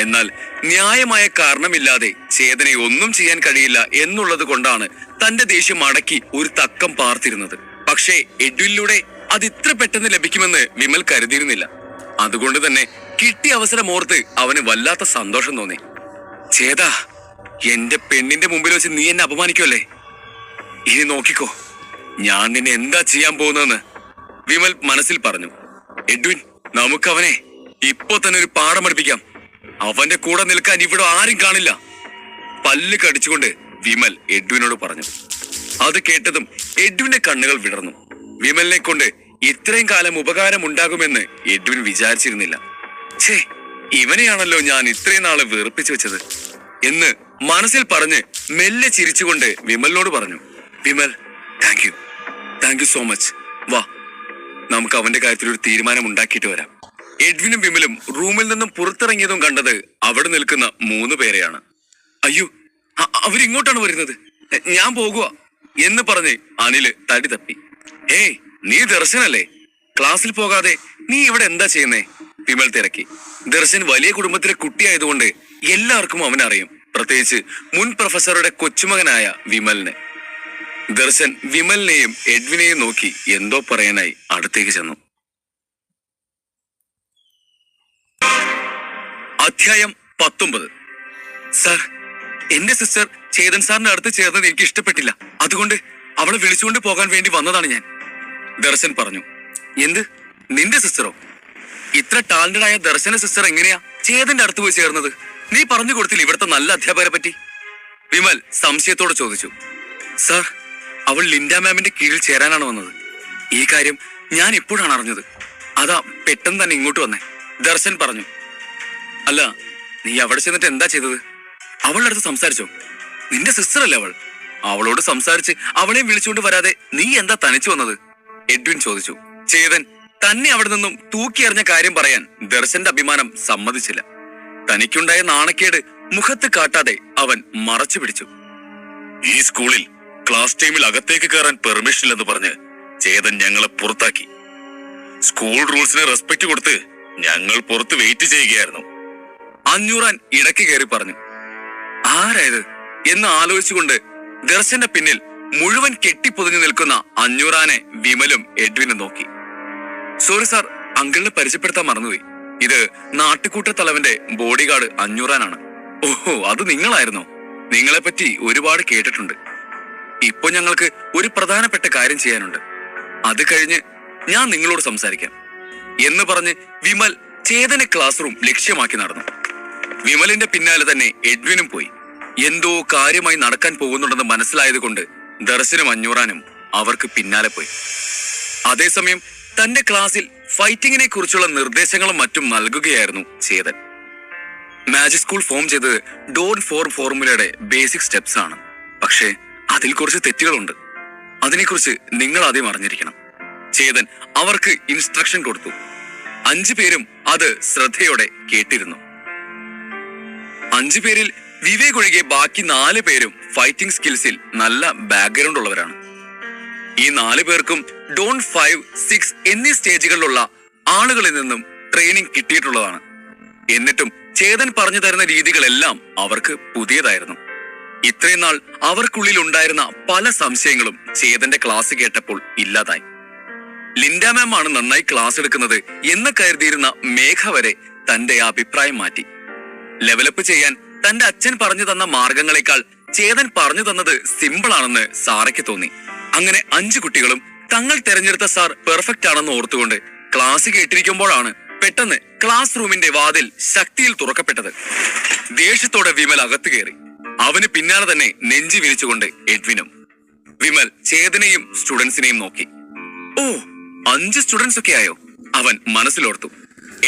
എന്നാൽ ന്യായമായ കാരണമില്ലാതെ ചേതനെ ഒന്നും ചെയ്യാൻ കഴിയില്ല എന്നുള്ളത് കൊണ്ടാണ് തന്റെ ദേഷ്യം അടക്കി ഒരു തക്കം പാർത്തിരുന്നത്. പക്ഷേ എഡ്വിനിലൂടെ അത് ഇത്ര പെട്ടെന്ന് ലഭിക്കുമെന്ന് വിമൽ കരുതിയിരുന്നില്ല. അതുകൊണ്ട് തന്നെ കിട്ടിയ അവസരം ഓർത്ത് അവന് വല്ലാത്ത സന്തോഷം തോന്നി. ചേതാ, എന്റെ പെണ്ണിന്റെ മുമ്പിൽ വെച്ച് നീ എന്നെ അപമാനിക്കുമല്ലേ? ഇനി നോക്കിക്കോ, ഞാൻ നിന്നെ എന്താ ചെയ്യാൻ പോകുന്നതെന്ന് വിമൽ മനസ്സിൽ പറഞ്ഞു. എഡ്വിൻ, നമുക്ക് അവനെ ഇപ്പോ തന്നെ ഒരു പാഠം പഠിപ്പിക്കാം. അവന്റെ കൂടെ നിൽക്കാൻ ഇവിടെ ആരും കാണില്ല. പല്ല് കടിച്ചുകൊണ്ട് വിമൽ എഡ്വിനോട് പറഞ്ഞു. അത് കേട്ടതും എഡ്വിന്റെ കണ്ണുകൾ വിടർന്നു. വിമലിനെ കൊണ്ട് ഇത്രയും കാലം ഉപകാരം ഉണ്ടാകുമെന്ന് എഡ്വിൻ വിചാരിച്ചിരുന്നില്ല. ഛേ, ഇവനെയാണല്ലോ ഞാൻ ഇത്രയും നാള് വെറുപ്പിച്ചു വെച്ചത് എന്ന് മനസ്സിൽ പറഞ്ഞ് മെല്ലെ ചിരിച്ചുകൊണ്ട് വിമലിനോട് പറഞ്ഞു. Vimal, thank you so much. വാ, നമുക്ക് അവന്റെ കാര്യത്തിൽ ഒരു തീരുമാനം ഉണ്ടാക്കിയിട്ട് വരാം. എഡ്വിനും വിമലും റൂമിൽ നിന്നും പുറത്തിറങ്ങിയതും കണ്ടത് അവിടെ നിൽക്കുന്ന 3 പേരെയാണ്. അയ്യോ, അവരിങ്ങോട്ടാണ് വരുന്നത്, ഞാൻ പോകുക എന്ന് പറഞ്ഞ് അനില് തടി തപ്പി. ഏയ്, നീ ദർശനല്ലേ? ക്ലാസ്സിൽ പോകാതെ നീ ഇവിടെ എന്താ ചെയ്യുന്നേ? വിമൽ തിരക്കി. ദർശൻ വലിയ കുടുംബത്തിലെ കുട്ടിയായതുകൊണ്ട് എല്ലാവർക്കും അവനറിയും, പ്രത്യേകിച്ച് മുൻ പ്രൊഫസറുടെ കൊച്ചുമകനായ വിമലിനെ. ദർശൻ വിമലിനെയും എഡ്വിനെയും നോക്കി എന്തോ പറയാനായി അടുത്തേക്ക് ചെന്നു. അധ്യായം 19. സാർ, എന്റെ സിസ്റ്റർ ചേതൻ സാറിന്റെ അടുത്ത് ചേർന്നത് എനിക്ക് ഇഷ്ടപ്പെട്ടില്ല, അതുകൊണ്ട് അവളെ വിളിച്ചുകൊണ്ട് പോകാൻ വേണ്ടി വന്നതാണ് ഞാൻ. ദർശൻ പറഞ്ഞു. എന്ത്, നിന്റെ സിസ്റ്ററോ? ഇത്ര ടാലന്റഡ് ആയ ദർശന സിസ്റ്റർ എങ്ങനെയാ ചേതന്റെ അടുത്ത് പോയി ചേർന്നത്? നീ പറഞ്ഞു കൊടുത്തില്ല ഇവിടുത്തെ നല്ല അധ്യാപകരെ പറ്റി? വിമൽ സംശയത്തോടെ ചോദിച്ചു. സാർ, അവൾ ലിൻഡ മാമിന്റെ കീഴിൽ ചേരാനാണ് വന്നത്. ഈ കാര്യം ഞാൻ ഇപ്പോഴാണ് അറിഞ്ഞത്, അതാ പെട്ടെന്ന് തന്നെ ഇങ്ങോട്ട് വന്നേ. ദർശൻ പറഞ്ഞു. അല്ല, നീ അവിടെ ചെന്നിട്ട് എന്താ ചെയ്തത്? അവളുടെ അടുത്ത് സംസാരിച്ചോ? നിന്റെ സിസ്റ്റർ അല്ലേ അവൾ? അവളോട് സംസാരിച്ച് അവളെയും വിളിച്ചുകൊണ്ട് വരാതെ നീ എന്താ തനിച്ചു വന്നത്? എഡ്വിൻ ചോദിച്ചു. ചേതൻ തന്നെ അവിടെ നിന്നും തൂക്കിയെറിഞ്ഞ കാര്യം പറയാൻ ദർശന്റെ അഭിമാനം സമ്മതിച്ചില്ല. തനിക്കുണ്ടായ നാണക്കേട് മുഖത്ത് കാട്ടാതെ അവൻ മറച്ചു പിടിച്ചു. ഈ സ്കൂളിൽ ക്ലാസ് ടൈമിൽ അകത്തേക്ക് കയറാൻ പെർമിഷൻ ഇല്ലെന്ന് പറഞ്ഞ് ചേതൻ ഞങ്ങളെ പുറത്താക്കി. സ്കൂൾ റൂൾസിന് റെസ്പെക്ട് കൊടുത്ത് ഞങ്ങൾ പുറത്ത് വെയിറ്റ് ചെയ്യുകയായിരുന്നു. അഞ്ഞൂറാൻ ഇടയ്ക്ക് കയറി പറഞ്ഞു. ആരായത് എന്ന് ആലോചിച്ചുകൊണ്ട് ദർശന്റെ പിന്നിൽ മുഴുവൻ കെട്ടിപ്പൊതിഞ്ഞു നിൽക്കുന്ന അഞ്ഞൂറാനെ വിമലും എഡ്വിനും നോക്കി. സോറി സാർ, അങ്കിളിനെ പരിചയപ്പെടുത്താൻ മറന്നുപോയി. ഇത് നാട്ടുകൂട്ട തലവന്റെ ബോഡി ഗാർഡ് അഞ്ഞൂറാനാണ്. ഓഹോ, അത് നിങ്ങളായിരുന്നോ? നിങ്ങളെ പറ്റി ഒരുപാട് കേട്ടിട്ടുണ്ട്. ഇപ്പൊ ഞങ്ങൾക്ക് ഒരു പ്രധാനപ്പെട്ട കാര്യം ചെയ്യാനുണ്ട്, അത് കഴിഞ്ഞ് ഞാൻ നിങ്ങളോട് സംസാരിക്കാം എന്ന് പറഞ്ഞ് വിമൽ ചേതന ക്ലാസ് റൂം ലക്ഷ്യമാക്കി നടന്നു. വിമലിന്റെ പിന്നാലെ തന്നെ എഡ്വിനും പോയി. എന്തോ കാര്യമായി നടക്കാൻ പോകുന്നുണ്ടെന്ന് മനസ്സിലായത് കൊണ്ട് ദർശനും അഞ്ഞൂറാനും അവർക്ക് പിന്നാലെ പോയി. അതേസമയം തന്റെ ക്ലാസ്സിൽ ഫൈറ്റിങ്ങിനെ കുറിച്ചുള്ള നിർദ്ദേശങ്ങളും മറ്റും നൽകുകയായിരുന്നു ചേതൻ. മാജിക് സ്കൂൾ ഫോം ചെയ്തത് ഡോൺ ഫോർ ഫോർമുലയുടെ ബേസിക് സ്റ്റെപ്സ് ആണ്. പക്ഷേ അതിൽ കുറച്ച് തെറ്റുകളുണ്ട്. അതിനെക്കുറിച്ച് നിങ്ങൾ ആദ്യം അറിഞ്ഞിരിക്കണം. ചേതൻ അവർക്ക് ഇൻസ്ട്രക്ഷൻ കൊടുത്തു. 5 പേരും അത് ശ്രദ്ധയോടെ കേട്ടിരുന്നു. 5 പേരിൽ വിവേക് ഒഴികെ ബാക്കി 4 പേരും ഫൈറ്റിംഗ് സ്കിൽസിൽ നല്ല ബാക്ക്ഗ്രൗണ്ട് ഉള്ളവരാണ്. ഈ 4 പേർക്കും ഡോൺ 5, 6 എന്നീ സ്റ്റേജുകളിലുള്ള ആളുകളിൽ നിന്നും ട്രെയിനിങ് കിട്ടിയിട്ടുള്ളതാണ്. എന്നിട്ടും ചേതൻ പറഞ്ഞു തരുന്ന രീതികളെല്ലാം അവർക്ക് പുതിയതായിരുന്നു. ഇത്രയും നാൾ അവർക്കുള്ളിൽ ഉണ്ടായിരുന്ന പല സംശയങ്ങളും ചേതന്റെ ക്ലാസ് കേട്ടപ്പോൾ ഇല്ലാതായി. ലിൻഡ മാം ആണ് നന്നായി ക്ലാസ് എടുക്കുന്നത് എന്ന് കരുതിയിരുന്ന മേഘ വരെ തന്റെ അഭിപ്രായം മാറ്റി. ലെവലപ്പ് ചെയ്യാൻ തന്റെ അച്ഛൻ പറഞ്ഞു തന്ന മാർഗങ്ങളെക്കാൾ ചേതൻ പറഞ്ഞു തന്നത് സിമ്പിൾ ആണെന്ന് സാറയ്ക്ക് തോന്നി. അങ്ങനെ 5 കുട്ടികളും തങ്ങൾ തെരഞ്ഞെടുത്ത സാർ പെർഫെക്റ്റ് ആണെന്ന് ഓർത്തുകൊണ്ട് ക്ലാസ് കേട്ടിരിക്കുമ്പോഴാണ് പെട്ടെന്ന് ക്ലാസ് റൂമിന്റെ വാതിൽ ശക്തിയിൽ തുറക്കപ്പെട്ടത്. ദേഷ്യത്തോടെ വിമൽ അകത്ത് കയറി. അവന് പിന്നാലെ തന്നെ നെഞ്ചി വിരിച്ചുകൊണ്ട് എഡ്വിനും. വിമൽ ചേതനെയും സ്റ്റുഡൻസിനെയും നോക്കി. ഓ, 5 സ്റ്റുഡൻസ് ഒക്കെ ആയോ? അവൻ മനസ്സിലോർത്തു.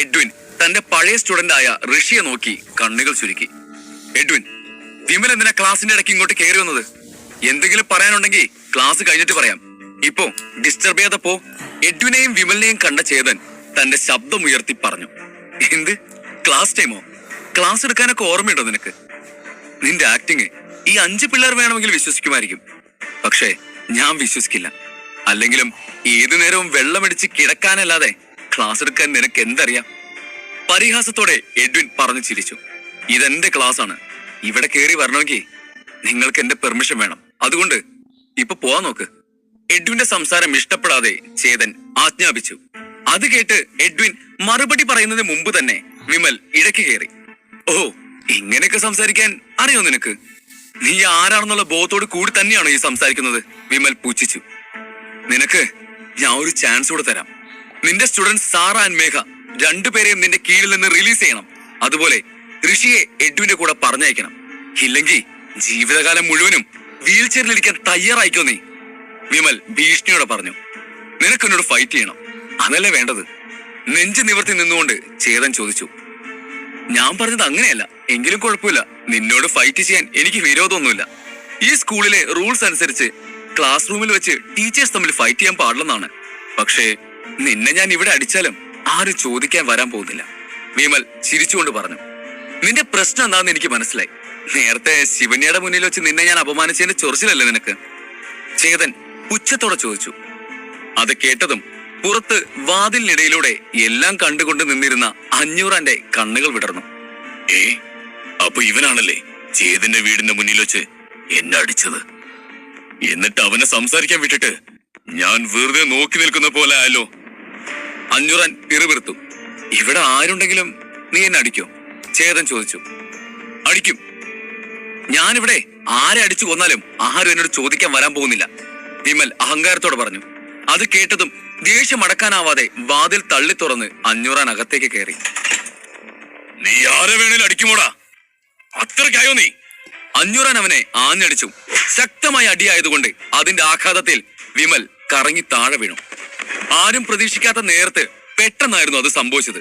എഡ്വിൻ തന്റെ പഴയ സ്റ്റുഡന്റ് ആയ ഋഷിയെ നോക്കി കണ്ണുകൾ ചുരുക്കി. എഡ്വിൻ, വിമൽ എന്തിനാ ക്ലാസിന്റെ ഇടയ്ക്ക് ഇങ്ങോട്ട് കയറി വന്നത്? എന്തെങ്കിലും പറയാനുണ്ടെങ്കിൽ ക്ലാസ് കഴിഞ്ഞിട്ട് പറയാം. ഇപ്പോ ഡിസ്റ്റർബ് ചെയ്യാതെ പോ. എഡ്വിനെയും വിമലിനെയും കണ്ട ചേതൻ തന്റെ ശബ്ദം ഉയർത്തി പറഞ്ഞു. എന്ത് ക്ലാസ് ടൈമോ? ക്ലാസ് എടുക്കാനൊക്കെ ഓർമ്മയുണ്ടോ നിനക്ക്? നിന്റെ ആക്ടിങ് ഈ 5 പിള്ളേർ വേണമെങ്കിൽ വിശ്വസിക്കുമായിരിക്കും. പക്ഷേ ഞാൻ വിശ്വസിക്കില്ല. അല്ലെങ്കിലും ഏതു നേരവും വെള്ളമടിച്ച് കിടക്കാനല്ലാതെ ക്ലാസ് എടുക്കാൻ നിനക്ക് എന്തറിയാം? പരിഹാസത്തോടെ എഡ്വിൻ പറഞ്ഞു ചിരിച്ചു. ഇതെന്റെ ക്ലാസ് ആണ്. ഇവിടെ കയറി വരണമെങ്കിൽ നിങ്ങൾക്ക് എന്റെ പെർമിഷൻ വേണം. അതുകൊണ്ട് ഇപ്പൊ പോവാൻ നോക്ക്. എഡ്വിന്റെ സംസാരം ഇഷ്ടപ്പെടാതെ ചേതൻ ആജ്ഞാപിച്ചു. അത് കേട്ട് എഡ്വിൻ മറുപടി പറയുന്നതിന് മുമ്പ് തന്നെ വിമൽ ഇടയ്ക്ക് കയറി. ഓ, ഇങ്ങനെയൊക്കെ സംസാരിക്കാൻ അറിയോ നിനക്ക്? നീ ആരാണെന്നുള്ള ബോധത്തോട് കൂടി തന്നെയാണോ ഈ സംസാരിക്കുന്നത്? വിമൽ പുച്ഛിച്ചു. നിനക്ക് ഞാൻ ഒരു ചാൻസ് കൂടെ തരാം. നിന്റെ സ്റ്റുഡൻസ് സാറ ആൻഡ് മേഘ 2 പേരെയും നിന്റെ കീഴിൽ നിന്ന് റിലീസ് ചെയ്യണം. അതുപോലെ ഋഷിയെ എഡ്വിന്റെ കൂടെ പറഞ്ഞയക്കണം. ഇല്ലെങ്കിൽ ജീവിതകാലം മുഴുവനും വീൽ ചെയറിലിരിക്കാൻ തയ്യാറായിക്കോ നീ. വിമൽ ഭീഷണിയോടെ പറഞ്ഞു. നിനക്ക് എന്നോട് ഫൈറ്റ് ചെയ്യണം, അതല്ലേ വേണ്ടത്? നെഞ്ചു നിവർത്തി നിന്നുകൊണ്ട് ചേതൻ ചോദിച്ചു. ഞാൻ പറഞ്ഞത് അങ്ങനെയല്ല. എങ്കിലും കുഴപ്പമില്ല. നിന്നോട് ഫൈറ്റ് ചെയ്യാൻ എനിക്ക് വിരോധമൊന്നുമില്ല. ഈ സ്കൂളിലെ റൂൾസ് അനുസരിച്ച് ക്ലാസ് റൂമിൽ വെച്ച് ടീച്ചേഴ്സ് തമ്മിൽ ഫൈറ്റ് ചെയ്യാൻ പാടില്ലെന്നാണ്. പക്ഷേ നിന്നെ ഞാൻ ഇവിടെ അടിച്ചാലും ആരും ചോദിക്കാൻ വരാൻ പോകുന്നില്ല. വിമൽ ചിരിച്ചുകൊണ്ട് പറഞ്ഞു. നിന്റെ പ്രശ്നം എന്താണെന്ന് എനിക്ക് മനസ്സിലായി. നേരത്തെ ശിവന്യയുടെ മുന്നിൽ വെച്ച് നിന്നെ ഞാൻ അപമാനിച്ചതിന്റെ ചൊറിച്ചിലല്ലേ നിനക്ക്? ചേതൻ പുച്ഛത്തോടെ ചോദിച്ചു. അത് കേട്ടതും പുറത്ത് വാതിലിനിടയിലൂടെ എല്ലാം കണ്ടുകൊണ്ട് നിന്നിരുന്ന അഞ്ഞൂറാന്റെ കണ്ണുകൾ വിടർന്നു. അപ്പൊ ഇവനാണല്ലേ ചേതന്റെ വീടിന്റെ മുന്നിൽ വെച്ച് എന്നെ അടിച്ചത്? എന്നിട്ട് അവനെ സംസാരിക്കാൻ വിട്ടിട്ട് ഞാൻ വെറുതെ നോക്കി നിൽക്കുന്ന പോലെ ആയല്ലോ. അഞ്ഞൂറാൻ പിറുപിറുത്തു. ഇവിടെ ആരുണ്ടെങ്കിലും നീ എന്നെ അടിക്കോ? ചേതൻ ചോദിച്ചു. അടിക്കും. ഞാനിവിടെ ആരെ അടിച്ചു കൊന്നാലും ആരും എന്നോട് ചോദിക്കാൻ വരാൻ പോകുന്നില്ല, വിമൽ അഹങ്കാരത്തോടെ പറഞ്ഞു. അത് കേട്ടതും ദേഷ്യം അടക്കാനാവാതെ വാതിൽ തള്ളി തുറന്ന് അഞ്ഞൂറാൻ അകത്തേക്ക് കയറി. നീ ആരെ വേണേലും അടിക്കുമോടാ? അത്രയ്ക്കായോ നീ? അഞ്ഞൂറാൻ അവനെ ആഞ്ഞടിച്ചു. ശക്തമായ അടിയായതുകൊണ്ട് അതിന്റെ ആഘാതത്തിൽ വിമൽ കറങ്ങി താഴെ വീണു. ആരും പ്രതീക്ഷിക്കാത്ത നേരത്ത് പെട്ടെന്നായിരുന്നു അത് സംഭവിച്ചത്.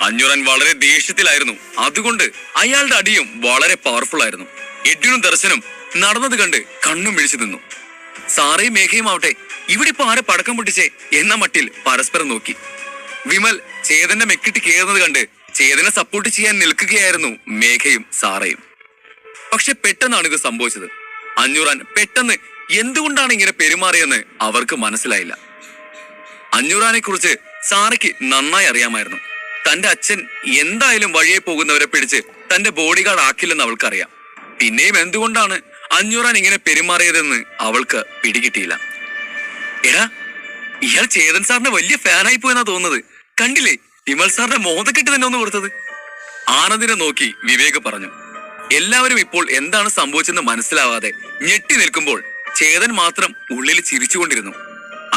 അഞ്ഞൂറാൻ വളരെ ദേഷ്യത്തിലായിരുന്നു. അതുകൊണ്ട് അയാളുടെ അടിയും വളരെ പവർഫുൾ ആയിരുന്നു. എഡ്വിനും ദർശനും നടന്നത് കണ്ട് കണ്ണും മിഴിച്ചു നിന്നു. സാറയും മേഘയും ആവട്ടെ ഇവിടെ ഇപ്പൊ ആരെ പടക്കം പൊട്ടിച്ചേ എന്ന മട്ടിൽ പരസ്പരം നോക്കി. വിമൽ ചേതന്റെ മെക്കിട്ട് കയറുന്നത് കണ്ട് ചേതനെ സപ്പോർട്ട് ചെയ്യാൻ നിൽക്കുകയായിരുന്നു മേഘയും സാറയും. പക്ഷെ പെട്ടെന്നാണ് ഇത് സംഭവിച്ചത്. അഞ്ഞൂറാൻ പെട്ടെന്ന് എന്തുകൊണ്ടാണ് ഇങ്ങനെ പെരുമാറിയെന്ന് അവർക്ക് മനസ്സിലായില്ല. അഞ്ഞൂറാനെ കുറിച്ച് സാറയ്ക്ക് നന്നായി അറിയാമായിരുന്നു. തന്റെ അച്ഛൻ എന്തായാലും വഴിയെ പോകുന്നവരെ പിടിച്ച് തന്റെ ബോഡി ഗാർഡ് ആക്കില്ലെന്ന് അവൾക്കറിയാം. പിന്നെയും എന്തുകൊണ്ടാണ് അഞ്ഞൂറാൻ ഇങ്ങനെ പെരുമാറിയതെന്ന് അവൾക്ക് പിടികിട്ടിയില്ല. എടാ, ഇയാൾ ചേതൻ സാറിന്റെ വലിയ ഫാനായി പോയെന്നാ തോന്നുന്നത്. കണ്ടില്ലേ വിമൽ സാറിന്റെ മോതക്കെട്ട് തന്നെ ഒന്ന് കൊടുത്തത്? ആനന്ദിനെ നോക്കി വിവേക് പറഞ്ഞു. എല്ലാവരും ഇപ്പോൾ എന്താണ് സംഭവിച്ചെന്ന് മനസ്സിലാവാതെ ഞെട്ടി നിൽക്കുമ്പോൾ ചേതൻ മാത്രം ഉള്ളിൽ ചിരിച്ചുകൊണ്ടിരുന്നു.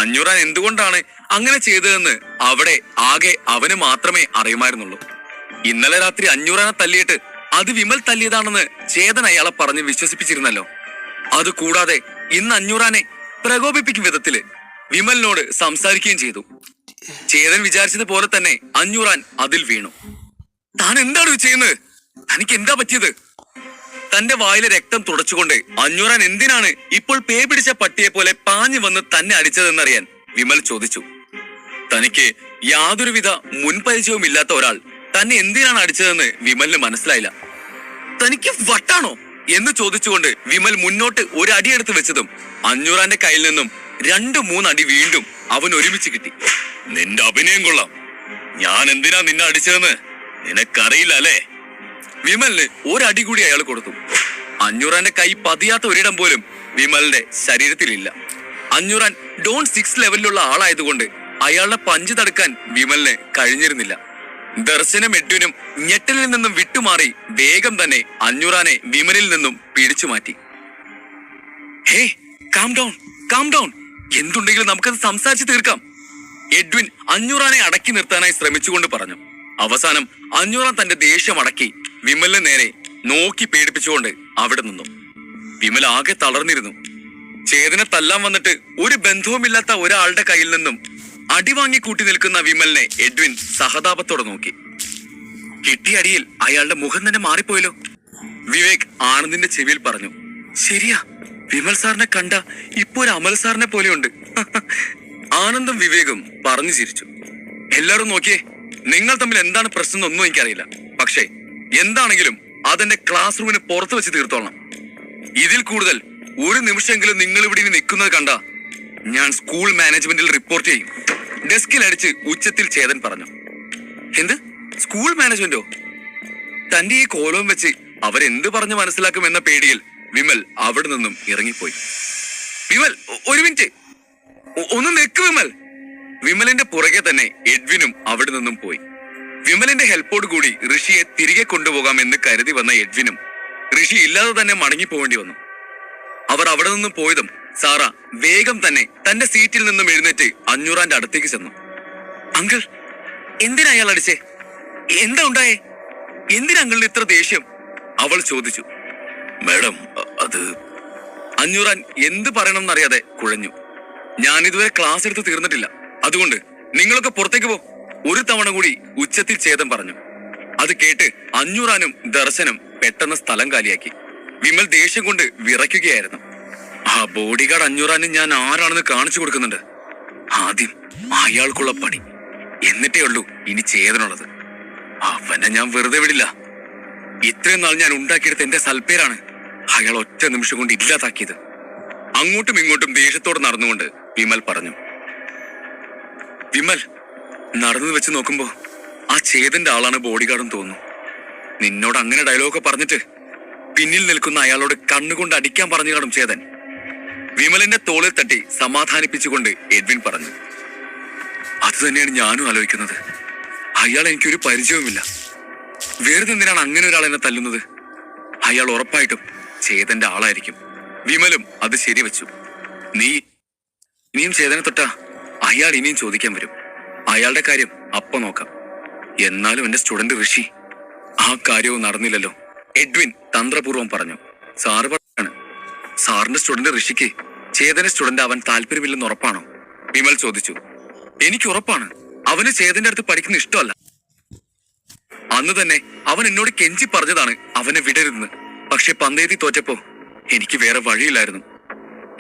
അഞ്ഞൂറാൻ എന്തുകൊണ്ടാണ് അങ്ങനെ ചെയ്തതെന്ന് അവിടെ ആകെ അവന് മാത്രമേ അറിയുമായിരുന്നുള്ളൂ. ഇന്നലെ രാത്രി അഞ്ഞൂറാനെ തല്ലിയിട്ട് അത് വിമൽ തല്ലിയതാണെന്ന് ചേതൻ അയാളെ പറഞ്ഞ് വിശ്വസിപ്പിച്ചിരുന്നല്ലോ. അത് കൂടാതെ ഇന്ന് അഞ്ഞൂറാനെ പ്രകോപിപ്പിക്കും വിധത്തില് വിമലിനോട് സംസാരിക്കുകയും ചെയ്തു. ചേതൻ വിചാരിച്ചതുപോലെ തന്നെ അഞ്ഞൂറാൻ അതിൽ വീണു. താൻ എന്താണ് ചെയ്യുന്നത്? തനിക്ക് എന്താ പറ്റിയത്? തന്റെ വായിലെ രക്തം തുടച്ചുകൊണ്ട് അഞ്ഞൂറാൻ എന്തിനാണ് ഇപ്പോൾ പേ പിടിച്ച പട്ടിയെ പോലെ പാഞ്ഞു വന്ന് തന്നെ അടിച്ചതെന്നറിയാൻ വിമൽ ചോദിച്ചു. തനിക്ക് യാതൊരുവിധ മുൻപരിചയവും ഇല്ലാത്ത ഒരാൾ തന്നെ എന്തിനാണ് അടിച്ചതെന്ന് വിമലിന് മനസ്സിലായില്ല. തനിക്ക് വട്ടാണോ എന്ന് ചോദിച്ചുകൊണ്ട് വിമൽ മുന്നോട്ട് ഒരു അടിയെടുത്ത് വെച്ചതും അഞ്ഞൂറാന്റെ കയ്യിൽ നിന്നും 2-3 അടി വീണ്ടും അവൻ ഒരുമിച്ച് കിട്ടി. നിന്റെ അഭിനയം കൊള്ളാം. ഞാൻ എന്തിനാ നിന്നെ അടിച്ചതെന്ന് നിനക്കറിയില്ല അല്ലേ? വിമലിന് ഒരടി കൂടി അയാൾ കൊടുത്തു. അഞ്ഞൂറാന്റെ കൈ പതിയാത്ത ഒരിടം പോലും വിമലിന്റെ ശരീരത്തിലില്ല. അഞ്ഞൂറാൻ ഡോൺ 6 ലെവലിലുള്ള ആളായതുകൊണ്ട് അയാളുടെ പഞ്ച് തടുക്കാൻ വിമലിന് കഴിഞ്ഞിരുന്നില്ല. ദർശനം എഡ്വിനും ഞെട്ടലിൽ നിന്നും വിട്ടുമാറി വേഗം തന്നെ അഞ്ഞൂറാനെ വിമലിൽ നിന്നും പിടിച്ചു മാറ്റി. ഹേ, കാം ഡൗൺ, എന്തുണ്ടെങ്കിലും നമുക്കത് സംസാരിച്ച് തീർക്കാം. എഡ്വിൻ അഞ്ഞൂറാനെ അടക്കി നിർത്താനായി ശ്രമിച്ചുകൊണ്ട് പറഞ്ഞു. അവസാനം അഞ്ഞൂറാൻ തന്റെ ദേഷ്യം അടക്കി വിമലിന് നേരെ നോക്കി പേടിപ്പിച്ചുകൊണ്ട് അവിടെ നിന്നു. വിമൽ ആകെ തളർന്നിരുന്നു. ചേതനെ തല്ലാൻ വന്നിട്ട് ഒരു ബന്ധവുമില്ലാത്ത ഒരാളുടെ കയ്യിൽ നിന്നും അടിവാങ്ങി കൂട്ടി നിൽക്കുന്ന വിമലിനെ എഡ്വിൻ സഹതാപത്തോടെ നോക്കി. കിട്ടിയ അടിയിൽ അയാളുടെ മുഖം തന്നെ മാറിപ്പോയല്ലോ. വിവേക് ആനന്ദിന്റെ ചെവിയിൽ പറഞ്ഞു. ശരിയാ, വിമൽ സാറിനെ കണ്ട ഇപ്പോ ഒരു അമൽ സാറിനെ പോലെയുണ്ട്. ആനന്ദും വിവേകും പറഞ്ഞു ചിരിച്ചു. എല്ലാരും നോക്കിയേ, നിങ്ങൾ തമ്മിൽ എന്താണ് പ്രശ്നം എന്നൊന്നും എനിക്കറിയില്ല. പക്ഷേ എന്താണെങ്കിലും അതെന്റെ ക്ലാസ് റൂമിന് പുറത്ത് വെച്ച് തീർത്തോളണം. ഇതിൽ കൂടുതൽ ഒരു നിമിഷമെങ്കിലും നിങ്ങൾ ഇവിടെ നിൽക്കുന്നത് കണ്ട ഞാൻ സ്കൂൾ മാനേജ്മെന്റിൽ റിപ്പോർട്ട് ചെയ്യും. ഡെസ്കിൽ അടിച്ച് ഉച്ചത്തിൽ ചേതൻ പറഞ്ഞു. എന്ത്, സ്കൂൾ മാനേജ്മെന്റോ? തന്റെ ഈ കോലവും വെച്ച് അവരെന്ത് പറഞ്ഞു മനസ്സിലാക്കും എന്ന പേടിയിൽ വിമൽ അവിടെ നിന്നും ഇറങ്ങിപ്പോയി. വിമൽ, ഒരു മിനിറ്റ്, ഒന്ന് നിൽക്ക് വിമൽ. വിമലിന്റെ പുറകെ തന്നെ എഡ്വിനും അവിടെ നിന്നും പോയി. വിമലിന്റെ ഹെൽപ്പോട് കൂടി ഋഷിയെ തിരികെ കൊണ്ടുപോകാം എന്ന് കരുതി വന്ന എഡ്വിനും ഋഷി ഇല്ലാതെ തന്നെ മടങ്ങി പോകേണ്ടി വന്നു. അവർ അവിടെ നിന്നും പോയതും സാറ വേഗം തന്നെ തന്റെ സീറ്റിൽ നിന്നും എഴുന്നേറ്റ് അഞ്ഞൂറാന്റെ അടുത്തേക്ക് ചെന്നു. അങ്കിൾ, എന്തിനാ അയാൾ അടിച്ചേ? എന്താ ഉണ്ടായേ? എന്തിനാ അങ്കിളിന് ഇത്ര ദേഷ്യം? അവൾ ചോദിച്ചു. മാഡം, അത്... അഞ്ഞൂറാൻ എന്ത് പറയണമെന്നറിയാതെ കുഴഞ്ഞു. ഞാൻ ഇതുവരെ ക്ലാസ് എടുത്ത് തീർന്നിട്ടില്ല, അതുകൊണ്ട് നിങ്ങളൊക്കെ പുറത്തേക്ക് പോ. ഒരു തവണ കൂടി ഉച്ചത്തിൽ ചേതൻ പറഞ്ഞു. അത് കേട്ട് അഞ്ഞൂറാനും ദർശനം പെട്ടെന്ന് സ്ഥലം കാലിയാക്കി. വിമൽ ദേഷ്യം കൊണ്ട് വിറയ്ക്കുകയായിരുന്നു. ആ ബോഡി ഗാർഡ് അഞ്ഞൂറാനും ഞാൻ ആരാണെന്ന് കാണിച്ചു കൊടുക്കുന്നുണ്ട്. ആദ്യം അയാൾക്കുള്ള പണി, എന്നിട്ടേ ഉള്ളൂ ഇനി ചേതനുള്ളത്. അവനെ ഞാൻ വെറുതെ വിടില്ല. ഇത്രയും നാൾ ഞാൻ ഉണ്ടാക്കിയെടുത്ത എന്റെ സൽപ്പേരാണ് അയാൾ ഒറ്റ നിമിഷം കൊണ്ട് ഇല്ലാതാക്കിയത്. അങ്ങോട്ടും ഇങ്ങോട്ടും ദേഷ്യത്തോടെ നടന്നുകൊണ്ട് വിമൽ പറഞ്ഞു. വിമൽ, നടന്നു വെച്ച് നോക്കുമ്പോ ആ ചേതന്റെ ആളാണ് ബോഡി ഗാർഡെന്ന് തോന്നുന്നു. നിന്നോട് അങ്ങനെ ഡയലോഗ് പറഞ്ഞിട്ട് പിന്നിൽ നിൽക്കുന്ന അയാളോട് കണ്ണുകൊണ്ട് അടിക്കാൻ പറഞ്ഞു കാണും ചേതൻ. വിമലിന്റെ തോളിൽ തട്ടി സമാധാനിപ്പിച്ചുകൊണ്ട് എഡ്വിൻ പറഞ്ഞു. അത് തന്നെയാണ് ഞാനും ആലോചിക്കുന്നത്. അയാൾ എനിക്കൊരു പരിചയവുമില്ല. വെറുതെ എന്തിനാണ് അങ്ങനെ ഒരാൾ എന്നെ തല്ലുന്നത്? അയാൾ ഉറപ്പായിട്ടും ചേതന്റെ ആളായിരിക്കും. വിമലും അത് ശരിവെച്ചു. ഇനിയും ചേതനെ തൊട്ടാ അയാൾ ഇനിയും ചോദിക്കാൻ വരും. അയാളുടെ കാര്യം അപ്പ നോക്കാം. എന്നാലും എന്റെ സ്റ്റുഡന്റ് ഋഷി, ആ കാര്യവും നടന്നില്ലല്ലോ. എഡ്വിൻ തന്ത്രപൂർവ്വം പറഞ്ഞു. സാറ് പറയാണ്, സാറിന്റെ സ്റ്റുഡന്റ് ഋഷിക്ക് ചേതന സ്റ്റുഡന്റ് ആവാൻ താല്പര്യമില്ലെന്ന് ഉറപ്പാണോ? വിമൽ ചോദിച്ചു. എനിക്ക് ഉറപ്പാണ്. അവന് ചേതന്റെ അടുത്ത് പഠിക്കുന്ന ഇഷ്ടമല്ല. അന്ന് തന്നെ അവൻ എന്നോട് കെഞ്ചി പറഞ്ഞതാണ് അവനെ വിടരുതെന്ന്. പക്ഷെ പന്തയത്തി തോറ്റപ്പോ എനിക്ക് വേറെ വഴിയില്ലായിരുന്നു.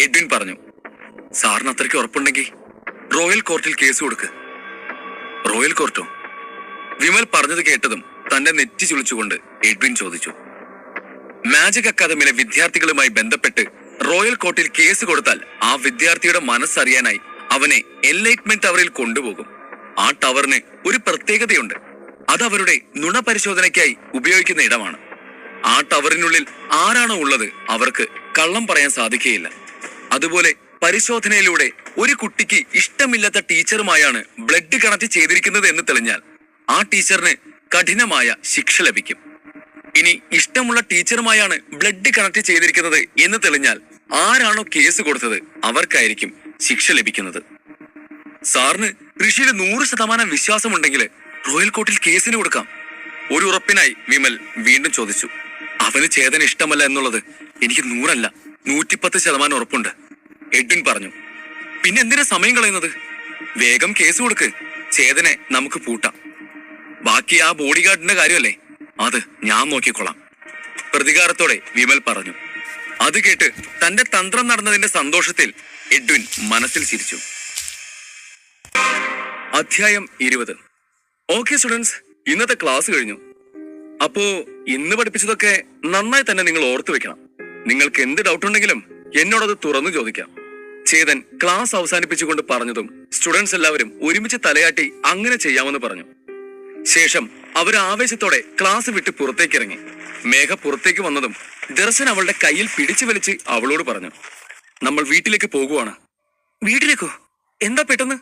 എഡ്വിൻ പറഞ്ഞു. സാറിന് അത്രയ്ക്ക് ഉറപ്പുണ്ടെങ്കിൽ റോയൽ കോർട്ടിൽ കേസ് കൊടുക്ക്. റോയൽ കോർട്ടോ? വിമൽ പറഞ്ഞത് കേട്ടതും തന്റെ നെറ്റി ചുളിച്ചുകൊണ്ട് എഡ്വിൻ ചോദിച്ചു. മാജിക് അക്കാദമിയിലെ വിദ്യാർത്ഥികളുമായി ബന്ധപ്പെട്ട് റോയൽ കോർട്ടിൽ കേസ് കൊടുത്താൽ ആ വിദ്യാർത്ഥിയുടെ മനസ്സറിയാനായി അവനെ എൻലൈറ്റ്മെന്റ് ടവറിൽ കൊണ്ടുപോകും. ആ ടവറിന് ഒരു പ്രത്യേകതയുണ്ട്. അത് അവരുടെ നുണ പരിശോധനയ്ക്കായി ഉപയോഗിക്കുന്ന ഇടമാണ്. ആ ടവറിനുള്ളിൽ ആരാണോ ഉള്ളത് അവർക്ക് കള്ളം പറയാൻ സാധിക്കുകയില്ല. അതുപോലെ പരിശോധനയിലൂടെ ഒരു കുട്ടിക്ക് ഇഷ്ടമില്ലാത്ത ടീച്ചറുമായാണ് ബ്ലഡ് കണക്ട് ചെയ്തിരിക്കുന്നത് എന്ന് തെളിഞ്ഞാൽ ആ ടീച്ചറിന് കഠിനമായ ശിക്ഷ ലഭിക്കും. ഇനി ഇഷ്ടമുള്ള ടീച്ചറുമായാണ് ബ്ലഡ് കണക്ട് ചെയ്തിരിക്കുന്നത് എന്ന് തെളിഞ്ഞാൽ ആരാണോ കേസ് കൊടുത്തത് അവർക്കായിരിക്കും ശിക്ഷ ലഭിക്കുന്നത്. സാറിന് ഋഷിയിൽ 100% വിശ്വാസമുണ്ടെങ്കിൽ റോയൽ കോർട്ടിൽ കേസിന് കൊടുക്കാം. ഒരു ഉറപ്പിനായി വിമൽ വീണ്ടും ചോദിച്ചു. അവന് ചേതന ഇഷ്ടമല്ല എന്നുള്ളത് എനിക്ക് 100 110% ഉറപ്പുണ്ട്. എഡ്വിൻ പറഞ്ഞു. പിന്നെ എന്തിനാ സമയം കളയുന്നത്? വേഗം കേസ് കൊടുക്ക്. ചേതനെ നമുക്ക് പൂട്ടാം. ബാക്കി ആ ബോഡി ഗാർഡിന്റെ കാര്യമല്ലേ, അത് ഞാൻ നോക്കിക്കൊള്ളാം. പ്രതികാരത്തോടെ വിമൽ പറഞ്ഞു. അത് കേട്ട് തന്റെ തന്ത്രം നടന്നതിന്റെ സന്തോഷത്തിൽ എഡ്വിൻ മനസ്സിൽ ചിരിച്ചു. അധ്യായം 20. ഓക്കെ സ്റ്റുഡൻസ്, ഇന്നത്തെ ക്ലാസ് കഴിഞ്ഞു. അപ്പോ ഇന്ന് പഠിപ്പിച്ചതൊക്കെ നന്നായി തന്നെ നിങ്ങൾ ഓർത്തു വെക്കണം. നിങ്ങൾക്ക് എന്ത് ഡൗട്ട് ഉണ്ടെങ്കിലും എന്നോടത് തുറന്നു ചോദിക്കാം. ചേതൻ ക്ലാസ് അവസാനിപ്പിച്ചുകൊണ്ട് പറഞ്ഞതും സ്റ്റുഡൻസ് എല്ലാവരും ഒരുമിച്ച് തലയാട്ടി അങ്ങനെ ചെയ്യാമെന്ന് പറഞ്ഞു. ശേഷം അവർ ആവേശത്തോടെ ക്ലാസ് വിട്ട് പുറത്തേക്കിറങ്ങി. മേഘ പുറത്തേക്ക് വന്നതും ദർശൻ അവളുടെ കയ്യിൽ പിടിച്ചു വലിച്ച് അവളോട് പറഞ്ഞു, നമ്മൾ വീട്ടിലേക്ക് പോകുവാണ്. വീട്ടിലേക്കോ? എന്താ പെട്ടെന്ന്?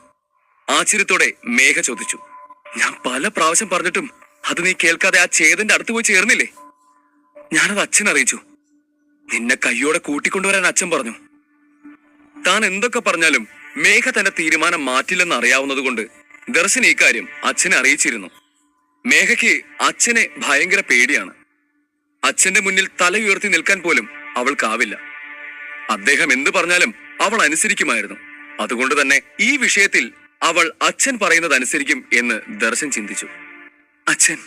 ആശ്ചര്യത്തോടെ മേഘ ചോദിച്ചു. ഞാൻ പല പ്രാവശ്യം പറഞ്ഞിട്ടും അത് നീ കേൾക്കാതെ ആ ചേതന്റെ അടുത്ത് പോയി ചേർന്നില്ലേ? ഞാനത് അച്ഛൻ അറിയിച്ചു. നിന്നെ കയ്യോടെ കൂട്ടിക്കൊണ്ടുവരാൻ അച്ഛൻ പറഞ്ഞു. താൻ എന്തൊക്കെ പറഞ്ഞാലും മേഘ തന്റെ തീരുമാനം മാറ്റില്ലെന്ന് അറിയാവുന്നത് കൊണ്ട് ദർശൻ ഈ കാര്യം അച്ഛനെ അറിയിച്ചിരുന്നു. മേഘയ്ക്ക് അച്ഛനെ ഭയങ്കര പേടിയാണ്. അച്ഛന്റെ മുന്നിൽ തല ഉയർത്തി നിൽക്കാൻ പോലും അവൾക്കാവില്ല. അദ്ദേഹം എന്ത് പറഞ്ഞാലും അവൾ അനുസരിക്കുമായിരുന്നു. അതുകൊണ്ട് തന്നെ ഈ വിഷയത്തിൽ അവൾ അച്ഛൻ പറയുന്നത് അനുസരിക്കും എന്ന് ദർശൻ ചിന്തിച്ചു. അച്ഛൻ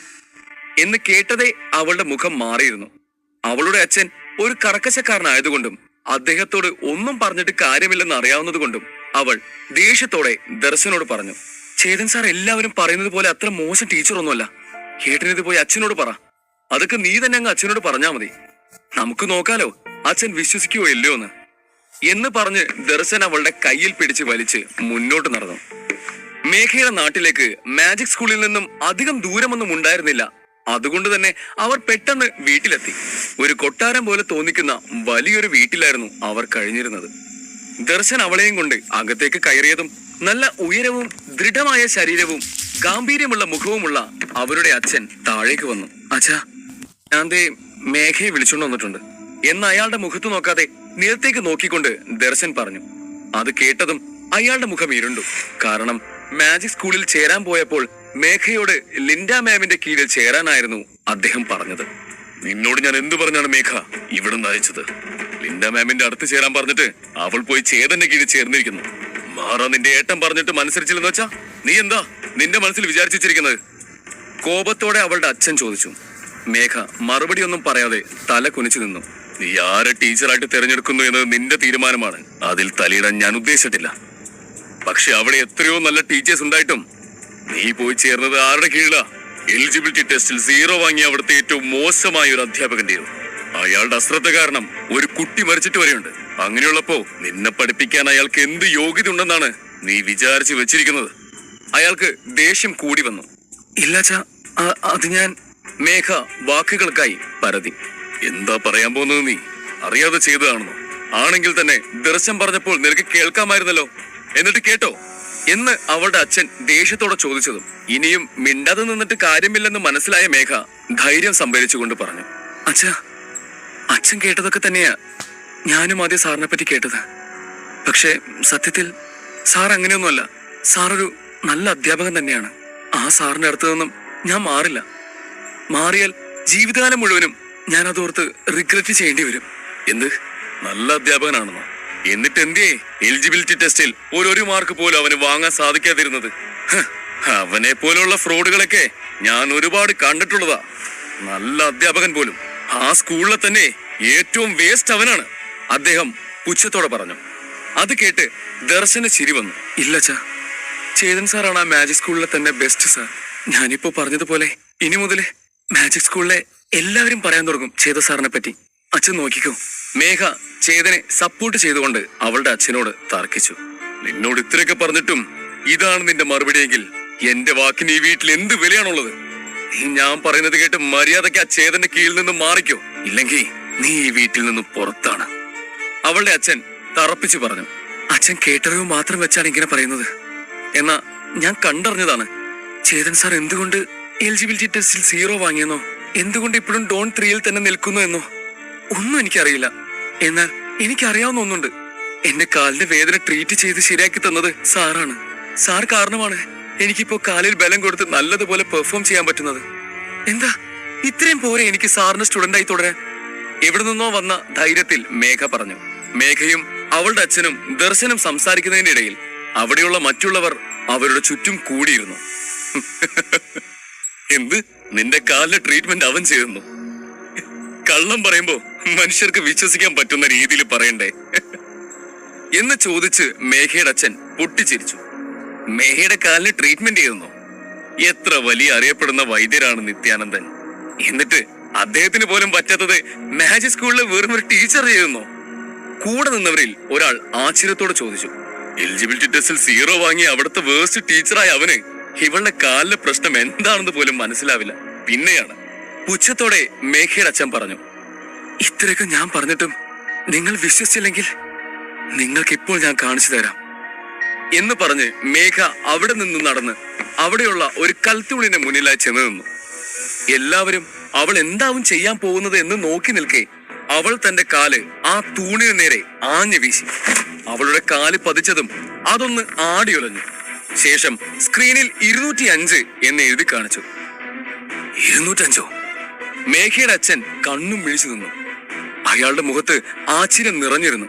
എന്ന് കേട്ടതേ അവളുടെ മുഖം മാറിയിരുന്നു. അവളുടെ അച്ഛൻ ഒരു കർക്കശക്കാരനായതുകൊണ്ടും അദ്ദേഹത്തോട് ഒന്നും പറഞ്ഞിട്ട് കാര്യമില്ലെന്ന് അറിയാവുന്നത് കൊണ്ടും അവൾ ദേഷ്യത്തോടെ ദർശനോട് പറഞ്ഞു, ചേതൻ സാർ എല്ലാവരും പറയുന്നത് പോലെ അത്ര മോശം ടീച്ചറൊന്നുമല്ല. കേട്ടിനിത് പോയി അച്ഛനോട് പറ. അതൊക്കെ നീ തന്നെ അങ്ങ് അച്ഛനോട് പറഞ്ഞാ മതി. നമുക്ക് നോക്കാലോ അച്ഛൻ വിശ്വസിക്കുകയോ ഇല്ലയോ എന്ന് പറഞ്ഞ് ദർശൻ അവളുടെ കയ്യിൽ പിടിച്ച് വലിച്ച് മുന്നോട്ട് നടന്നു. മേഘയുടെ നാട്ടിലേക്ക് മാജിക് സ്കൂളിൽ നിന്നും അധികം ദൂരമൊന്നും ഉണ്ടായിരുന്നില്ല. അതുകൊണ്ട് തന്നെ അവർ പെട്ടെന്ന് വീട്ടിലെത്തി. ഒരു കൊട്ടാരം പോലെ തോന്നിക്കുന്ന വലിയൊരു വീട്ടിലായിരുന്നു അവർ കഴിഞ്ഞിരുന്നത്. ദർശൻ അവളെയും കൊണ്ട് അകത്തേക്ക് കയറിയതും നല്ല ഉയരവും ദൃഢമായ ശരീരവും ഗാംഭീര്യമുള്ള മുഖവുമുള്ള അവരുടെ അച്ഛൻ താഴേക്ക് വന്നു. അച്ഛാ, ഞാൻ ദേ മേഘയെ വിളിച്ചുകൊണ്ട് വന്നിട്ടുണ്ട് എന്ന് അയാളുടെ മുഖത്ത് നോക്കാതെ നിലത്തേക്ക് നോക്കിക്കൊണ്ട് ദർശൻ പറഞ്ഞു. അത് കേട്ടതും അയാളുടെ മുഖം ഇരുണ്ടു. കാരണം മാജിക് സ്കൂളിൽ ചേരാൻ പോയപ്പോൾ മേഘയോട് ലിൻഡ മാമിന്റെ കീഴിൽ ചേരാനായിരുന്നു അദ്ദേഹം പറഞ്ഞത്. നിന്നോട് ഞാൻ എന്തു പറഞ്ഞാണ് മേഘ ഇവിടെ നിന്ന് അയച്ചത്? ലിൻഡ മാമിന്റെ അടുത്ത് ചേരാൻ പറഞ്ഞിട്ട് അവൾ പോയി ചേതന്റെ കീഴിൽ ചേർന്നിരിക്കുന്നു. മാറാ നിന്റെ ഏട്ടൻ പറഞ്ഞിട്ട് മനസ്സിരിച്ചില്ലെന്ന് വെച്ചാ നീ എന്താ നിന്റെ മനസ്സിൽ വിചാരിച്ചു വെച്ചിരിക്കുന്നത്? കോപത്തോടെ അവളുടെ അച്ഛൻ ചോദിച്ചു. മേഘ മറുപടി ഒന്നും പറയാതെ തല കുനിച്ചു നിന്നു. നീ ആരെ ടീച്ചറായിട്ട് തിരഞ്ഞെടുക്കുന്നു എന്നത് നിന്റെ തീരുമാനമാണ്. അതിൽ തലയിടാൻ ഞാൻ ഉദ്ദേശിച്ചിട്ടില്ല. പക്ഷെ അവിടെ എത്രയോ നല്ല ടീച്ചേഴ്സ് ഉണ്ടായിട്ടും നീ പോയി ചേർന്നത് ആരുടെ കീഴിലാ? എലിജിബിലിറ്റി ടെസ്റ്റിൽ 0 വാങ്ങിയ അവിടുത്തെ ഏറ്റവും മോശമായ ഒരു അധ്യാപകന്റെ. അയാളുടെ അശ്രദ്ധ കാരണം ഒരു കുട്ടി മരിച്ചിട്ട് വരെയുണ്ട്. അങ്ങനെയുള്ളപ്പോ നിന്നെ പഠിപ്പിക്കാൻ അയാൾക്ക് എന്ത് യോഗ്യത ഉണ്ടെന്നാണ് നീ വിചാരിച്ചു വെച്ചിരിക്കുന്നത്? അയാൾക്ക് ദേഷ്യം കൂടി വന്നു. ഇല്ലാച്ചാ, അത് ഞാൻ... മേഘ വാക്കുകൾക്കായി പരതി. എന്താ പറയാൻ പോകുന്നത്? നീ അറിയാതെ ചെയ്തതാണെന്നോ? ആണെങ്കിൽ തന്നെ ദർശൻ പറഞ്ഞപ്പോൾ നിനക്ക് കേൾക്കാമായിരുന്നല്ലോ. എന്നിട്ട് കേട്ടോ എന്ന് അവളുടെ അച്ഛൻ ദേഷ്യത്തോടെ ചോദിച്ചതും ഇനിയും മിണ്ടാതെ നിന്നിട്ട് കാര്യമില്ലെന്ന് മനസ്സിലായ മേഘ ധൈര്യം സംഭരിച്ചുകൊണ്ട് പറഞ്ഞു. അച്ഛാ, അച്ഛൻ കേട്ടതൊക്കെ തന്നെയാ ഞാനും ആദ്യം സാറിനെ പറ്റി കേട്ടത്. പക്ഷെ സത്യത്തിൽ സാർ അങ്ങനെയൊന്നുമല്ല. സാറൊരു നല്ല അധ്യാപകൻ തന്നെയാണ്. ആ സാറിന്റെ അടുത്ത് നിന്നും ഞാൻ മാറില്ല. മാറിയാൽ ജീവിതകാലം മുഴുവനും ഞാൻ അതോർത്ത് റിഗ്രറ്റ് ചെയ്യേണ്ടി വരും. എന്ത് നല്ല അധ്യാപകനാണെന്നോ? എന്നിട്ട് എന്തേ എലിജിബിലിറ്റി ടെസ്റ്റിൽ ഒരു മാർക്ക് പോലും അവന് വാങ്ങാൻ സാധിക്കാതിരുന്നത്? അവനെ പോലുള്ള ഫ്രോഡുകളൊക്കെ ഞാൻ ഒരുപാട് കണ്ടിട്ടുള്ളതാ. നല്ല അധ്യാപകൻ പോലും ആ സ്കൂളിലെ തന്നെ ഏറ്റവും വേസ്റ്റ് അവനാണ്, അദ്ദേഹം പുച്ഛത്തോടെ പറഞ്ഞു. അത് കേട്ട് ദർശന ചിരി വന്നു. ഇല്ലച്ചാ, ചേതൻ സാറാണ് ആ മാജിക് സ്കൂളിലെ തന്നെ ബെസ്റ്റ് സാർ. ഞാനിപ്പോ പറഞ്ഞതുപോലെ ഇനി മുതല് മാജിക് സ്കൂളിലെ എല്ലാവരും പറയാൻ തുടങ്ങും ചേത സാറിനെ പറ്റി. അച്ഛൻ നോക്കിക്കോ. മേഘ ചേതനെ സപ്പോർട്ട് ചെയ്തുകൊണ്ട് അവളുടെ അച്ഛനോട് തർക്കിച്ചു. നിന്നോട് ഇത്രയൊക്കെ പറഞ്ഞിട്ടും ഇതാണ് നിന്റെ മറുപടിയെങ്കിൽ എന്റെ വാക്കിന് ഈ വീട്ടിൽ എന്ത് വിലയാണുള്ളത്? നീ ഞാൻ പറയുന്നത് കേട്ട് മര്യാദയ്ക്ക് ആ ചേതന്റെ കീഴിൽ നിന്ന് മാറിക്കോ, ഇല്ലെങ്കിൽ നീ ഈ വീട്ടിൽ നിന്ന് പുറത്താണ്. അവളുടെ അച്ഛൻ തറപ്പിച്ചു പറഞ്ഞു. അച്ഛൻ കേട്ടറിവ് മാത്രം വെച്ചാണ് ഇങ്ങനെ പറയുന്നത്. എന്നാ ഞാൻ കണ്ടറിഞ്ഞതാണ്. ചേതൻ സാർ എന്തുകൊണ്ട് എലിജിബിലിറ്റി ടെസ്റ്റിൽ 0 വാങ്ങിയെന്നോ, എന്തുകൊണ്ട് ഇപ്പോഴും ഡോൺ 3യിൽ തന്നെ നിൽക്കുന്നു എന്നോ ഒന്നും എനിക്കറിയില്ല. എന്നാൽ എനിക്കറിയാവുന്ന ഒന്നുണ്ട്. എന്റെ കാലിന്റെ വേദന ട്രീറ്റ് ചെയ്ത് ശരിയാക്കി തന്നത് സാറാണ്. സാർ കാരണമാണ് എനിക്കിപ്പോ കാലിൽ ബലം കൊടുത്ത് നല്ലതുപോലെ പെർഫോം ചെയ്യാൻ പറ്റുന്നത്. എന്താ ഇത്രയും പോരെ എനിക്ക് സാറിന്റെ സ്റ്റുഡന്റായി തുടരാൻ? എവിടെ നിന്നോ വന്ന ധൈര്യത്തിൽ മേഘ പറഞ്ഞു. മേഘയും അവളുടെ അച്ഛനും ദർശനം സംസാരിക്കുന്നതിന്റെ ഇടയിൽ അവിടെയുള്ള മറ്റുള്ളവർ അവരുടെ ചുറ്റും കൂടിയിരുന്നു. എന്ത്, നിന്റെ കാലിലെ ട്രീറ്റ്മെന്റ് അവൻ ചെയ്യുന്നു? കള്ളം പറയുമ്പോ മനുഷ്യർക്ക് വിശ്വസിക്കാൻ പറ്റുന്ന രീതിയിൽ പറയണ്ടേ എന്ന് ചോദിച്ച് മേഘയുടെ അച്ഛൻ പൊട്ടിച്ചിരിച്ചു. മേഘയുടെ കാലിന് ട്രീറ്റ്മെന്റ് ചെയ്യുന്നു. എത്ര വലിയ അറിയപ്പെടുന്ന വൈദ്യരാണ് നിത്യാനന്ദൻ. എന്നിട്ട് അദ്ദേഹത്തിന് പോലും പറ്റാത്തത് മാജിക് സ്കൂളിൽ വെറും ഒരു ടീച്ചർ ചെയ്യുന്നു. കൂടെ നിന്നവരിൽ ഒരാൾ ആശ്ചര്യത്തോടെ ചോദിച്ചു, എലിജിബിലിറ്റി ടെസ്റ്റിൽ 0 വാങ്ങിയ അവിടുത്തെ വേഴ്സ്റ്റ് ടീച്ചറായ അവന് ഇവളുടെ കാലിലെ പ്രശ്നം എന്താണെന്ന് പോലും മനസ്സിലാവില്ല. പിന്നെയാണ് പുച്ഛത്തോടെ മേഘയുടെ അച്ഛൻ പറഞ്ഞു, ഇത്രയൊക്കെ ഞാൻ പറഞ്ഞിട്ടും നിങ്ങൾ വിശ്വസിച്ചില്ലെങ്കിൽ നിങ്ങൾക്ക് ഇപ്പോൾ ഞാൻ കാണിച്ചു തരാം എന്ന് പറഞ്ഞ് മേഘ അവിടെ നിന്ന് നടന്ന് അവിടെയുള്ള ഒരു കൽത്തൂണിന്റെ മുന്നിലായി ചെന്ന് നിന്നു. എല്ലാവരും അവൾ എന്താവും ചെയ്യാൻ പോകുന്നത് എന്ന് നോക്കി നിൽക്കെ അവൾ തന്റെ കാല് ആ തൂണിന് നേരെ ആഞ്ഞു വീശി. അവളുടെ കാല് പതിച്ചതും അതൊന്ന് ആടിയുലഞ്ഞു. ശേഷം സ്ക്രീനിൽ 205 എന്ന് എഴുതി കാണിച്ചു. 205? മേഘയുടെ അച്ഛൻ കണ്ണും വീഴ്ച നിന്നു. അയാളുടെ മുഖത്ത് ആശ്ചര്യം നിറഞ്ഞിരുന്നു.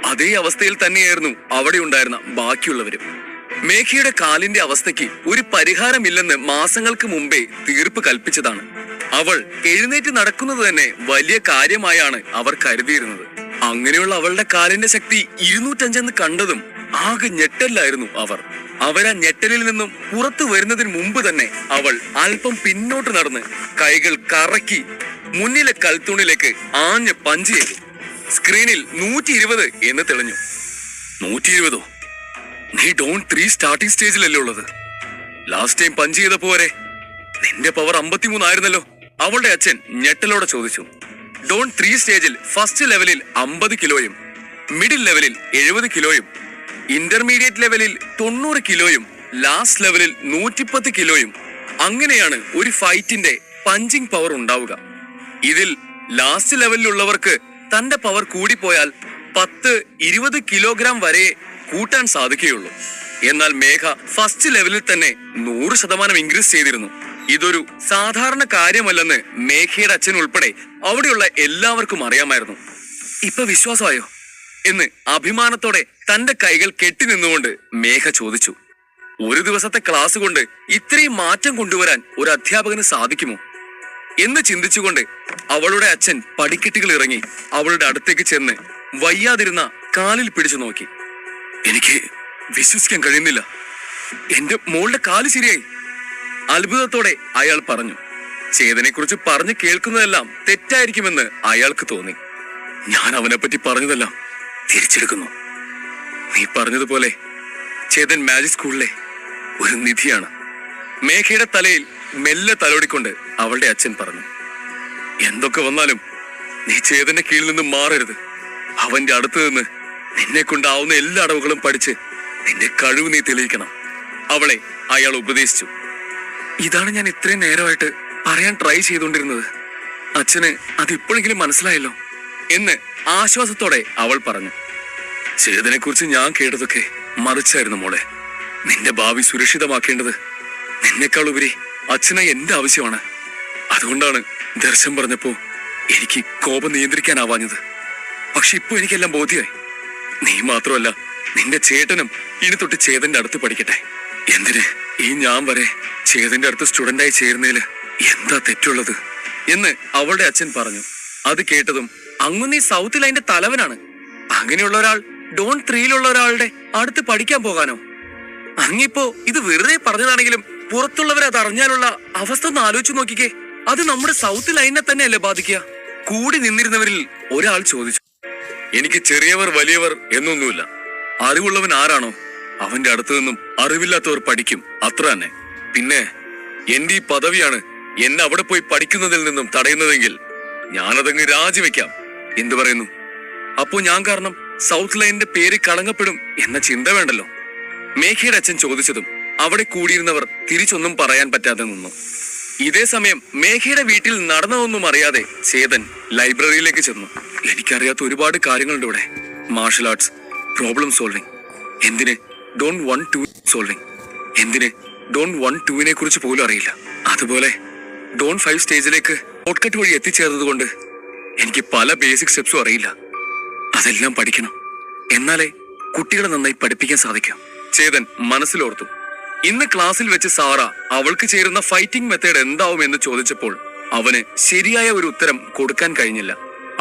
അതേ അവസ്ഥയിൽ തന്നെയായിരുന്നു അവിടെ ഉണ്ടായിരുന്ന ബാക്കിയുള്ളവരും. മേഘയുടെ കാലിന്റെ അവസ്ഥയ്ക്ക് ഒരു പരിഹാരമില്ലെന്ന് മാസങ്ങൾക്ക് മുമ്പേ തീർപ്പ് കൽപ്പിച്ചതാണ്. അവൾ എഴുന്നേറ്റ് നടക്കുന്നത് തന്നെ വലിയ കാര്യമായാണ് അവർ കരുതിയിരുന്നത്. അങ്ങനെയുള്ള അവളുടെ കാലിന്റെ ശക്തി 205 കണ്ടതും ആകെ ഞെട്ടലായിരുന്നു അവർ. അവരാ ഞെട്ടലിൽ നിന്നും പുറത്തു വരുന്നതിന് മുമ്പ് തന്നെ അവൾ അല്പം പിന്നോട്ട് നടന്ന് കൈകൾ കറക്കി മുന്നിലെ കൽത്തൂണിലേക്ക് ആഞ്ഞ് പഞ്ച് ചെയ്തു. സ്ക്രീനിൽ 120 എന്ന് തെളിഞ്ഞു. 120? നീ ഡോൺ 3 സ്റ്റാർട്ടിംഗ് സ്റ്റേജിലല്ലേ ഉള്ളത്? ലാസ്റ്റ് ടൈം പഞ്ച് ചെയ്തപ്പോ വരെ നിന്റെ പവർ 53 ആയിരുന്നല്ലോ. അവളുടെ അച്ഛൻ ഞെട്ടലോടെ ചോദിച്ചു. ഡോൺ 3 സ്റ്റേജിൽ ഫസ്റ്റ് ലെവലിൽ 50 കിലോയും, മിഡിൽ ലെവലിൽ 70 കിലോയും, ഇന്റർമീഡിയറ്റ് ലെവലിൽ 90 കിലോയും, ലാസ്റ്റ് ലെവലിൽ 110 കിലോയും, അങ്ങനെയാണ് ഒരു ഫൈറ്റിന്റെ പഞ്ചിങ് പവർ ഉണ്ടാവുക. ഇതിൽ ലാസ്റ്റ് ലെവലിലുള്ളവർക്ക് തന്റെ പവർ കൂടിപ്പോയാൽ 10-20 കിലോഗ്രാം വരെ കൂട്ടാൻ സാധിക്കുകയുള്ളൂ. എന്നാൽ മേഘ ഫസ്റ്റ് ലെവലിൽ തന്നെ 100% ഇൻക്രീസ് ചെയ്തിരുന്നു. ഇതൊരു സാധാരണ കാര്യമല്ലെന്ന് മേഘയുടെ അച്ഛൻ ഉൾപ്പെടെ അവിടെയുള്ള എല്ലാവർക്കും അറിയാമായിരുന്നു. ഇപ്പൊ വിശ്വാസമായോ എന്ന് അഭിമാനത്തോടെ തന്റെ കൈകൾ കെട്ടി നിന്നുകൊണ്ട് മേഘ ചോദിച്ചു. ഒരു ദിവസത്തെ ക്ലാസ് കൊണ്ട് ഇത്രയും മാറ്റം കൊണ്ടുവരാൻ ഒരു അധ്യാപകന് സാധിക്കുമോ എന്ന് ചിന്തിച്ചുകൊണ്ട് അവളുടെ അച്ഛൻ പടിക്കെട്ടുകൾ ഇറങ്ങി അവളുടെ അടുത്തേക്ക് ചെന്ന് വയ്യാതിരുന്ന കാലിൽ പിടിച്ചു നോക്കി. എനിക്ക് വിശ്വസിക്കാൻ കഴിയുന്നില്ല, എന്റെ മോളുടെ കാല് ശരിയായി. അത്ഭുതത്തോടെ അയാൾ പറഞ്ഞു. ചേതനെ കുറിച്ച് പറഞ്ഞു കേൾക്കുന്നതെല്ലാം തെറ്റായിരിക്കുമെന്ന് അയാൾക്ക് തോന്നി. ഞാൻ അവനെ പറ്റി പറഞ്ഞതെല്ലാം തിരിച്ചെടുക്കുന്നു. നീ പറഞ്ഞതുപോലെ ചേതൻ മാജിക് സ്കൂളിലെ ഒരു നിധിയാണ്. മേഘയുടെ തലയിൽ മെല്ലെ തലോടിക്കൊണ്ട് അവളുടെ അച്ഛൻ പറഞ്ഞു. എന്തൊക്കെ വന്നാലും നീ ചേതന്റെ കീഴിൽ നിന്ന് മാറരുത്. അവന്റെ അടുത്ത് നിന്ന് നിന്നെ കൊണ്ടാവുന്ന എല്ലാ അടവുകളും പഠിച്ച് നിന്റെ കഴിവ് നീ തെളിയിക്കണം, അവളെ അയാൾ ഉപദേശിച്ചു. ഇതാണ് ഞാൻ ഇത്രയും നേരമായിട്ട് പറയാൻ ട്രൈ ചെയ്തുകൊണ്ടിരുന്നത്. അച്ഛന് അതിപ്പോഴെങ്കിലും മനസ്സിലായല്ലോ എന്ന് ആശ്വാസത്തോടെ അവൾ പറഞ്ഞു. ചേതനെ കുറിച്ച് ഞാൻ കേട്ടതൊക്കെ മറിച്ചായിരുന്നു മോളെ. നിന്റെ ഭാവി സുരക്ഷിതമാക്കേണ്ടത് നിന്നെക്കാൾ ഉപരി അച്ഛനായി എന്റെ ആവശ്യമാണ്. അതുകൊണ്ടാണ് ദർശനം പറഞ്ഞപ്പോ എനിക്ക് കോപം നിയന്ത്രിക്കാനാവാഞ്ഞത്. പക്ഷെ ഇപ്പൊ എനിക്കെല്ലാം ബോധ്യമായി. നീ മാത്രമല്ല, നിന്റെ ചേട്ടനും ഇനി തൊട്ട് ചേതന്റെ അടുത്ത് പഠിക്കട്ടെ. എന്തിന് ഈ ഞാൻ വരെ ചേതന്റെ അടുത്ത് സ്റ്റുഡന്റായി ചേരുന്നതില് എന്താ തെറ്റുള്ളത് എന്ന് അവളുടെ അച്ഛൻ പറഞ്ഞു. അത് കേട്ടതും അങ്ങ് നീ സൗത്ത് ലൈന്റെ തലവനാണ്. അങ്ങനെയുള്ള ഒരാൾ ഡോൺ 3യിലുള്ള ഒരാളുടെ അടുത്ത് പഠിക്കാൻ പോകാനോ? അങ്ങിപ്പോ ഇത് വെറുതെ പറഞ്ഞതാണെങ്കിലും പുറത്തുള്ളവരെ അത് അറിഞ്ഞാലുള്ള അവസ്ഥ ഒന്ന് ആലോചിച്ചു നോക്കിക്കേ. അത് നമ്മുടെ സൗത്ത് ലൈനെ തന്നെയല്ലേ ബാധിക്കുക? കൂടി നിന്നിരുന്നവരിൽ ഒരാൾ ചോദിച്ചു. എനിക്ക് ചെറിയവർ വലിയവർ എന്നൊന്നുമില്ല. അറിവുള്ളവൻ ആരാണോ അവന്റെ അടുത്ത് നിന്നും അറിവില്ലാത്തവർ പഠിക്കും, അത്ര തന്നെ. പിന്നെ എന്റെ ഈ പദവിയാണ് എന്നെ അവിടെ പോയി പഠിക്കുന്നതിൽ നിന്നും തടയുന്നതെങ്കിൽ ഞാനതങ്ങ് രാജിവെക്കാം. എന്തു പറയുന്നു? അപ്പോ ഞാൻ കാരണം സൗത്ത് ലൈനിന്റെ പേര് കളങ്കപ്പെടും എന്ന ചിന്ത വേണ്ടല്ലോ. മേഘയുടെ അച്ഛൻ ചോദിച്ചതും അവിടെ കൂടിയിരുന്നവർ തിരിച്ചൊന്നും പറയാൻ പറ്റാതെ നിന്നു. ഇതേ സമയം മേഘയുടെ വീട്ടിൽ നടന്നതൊന്നും അറിയാതെ ചേതൻ ലൈബ്രറിയിലേക്ക് ചെന്നു. എനിക്കറിയാത്ത ഒരുപാട് കാര്യങ്ങളുണ്ട് ഇവിടെ. മാർഷൽ ആർട്സ്, പ്രോബ്ലം സോൾവിങ്, എന്തിന് ഡോൺ 1-2 സോൾവിങ്, എന്തിന് ഡോൺ 1-2നെ കുറിച്ച് പോലും അറിയില്ല. അതുപോലെ ഡോൺ 5 സ്റ്റേജിലേക്ക് ഷോർട്ട് കട്ട് വഴി എത്തിച്ചേർന്നത് കൊണ്ട് എനിക്ക് പല ബേസിക് സ്റ്റെപ്സും അറിയില്ല. അതെല്ലാം പഠിക്കണം, എന്നാലേ കുട്ടികളെ നന്നായി പഠിപ്പിക്കാൻ സാധിക്കും. ചേതൻ മനസ്സിലോർത്തു. ഇന്ന് ക്ലാസ്സിൽ വെച്ച് സാറ അവൾക്ക് ചേരുന്ന ഫൈറ്റിംഗ് മെത്തേഡ് എന്താവും എന്ന് ചോദിച്ചപ്പോൾ അവന് ശരിയായ ഒരു ഉത്തരം കൊടുക്കാൻ കഴിഞ്ഞില്ല.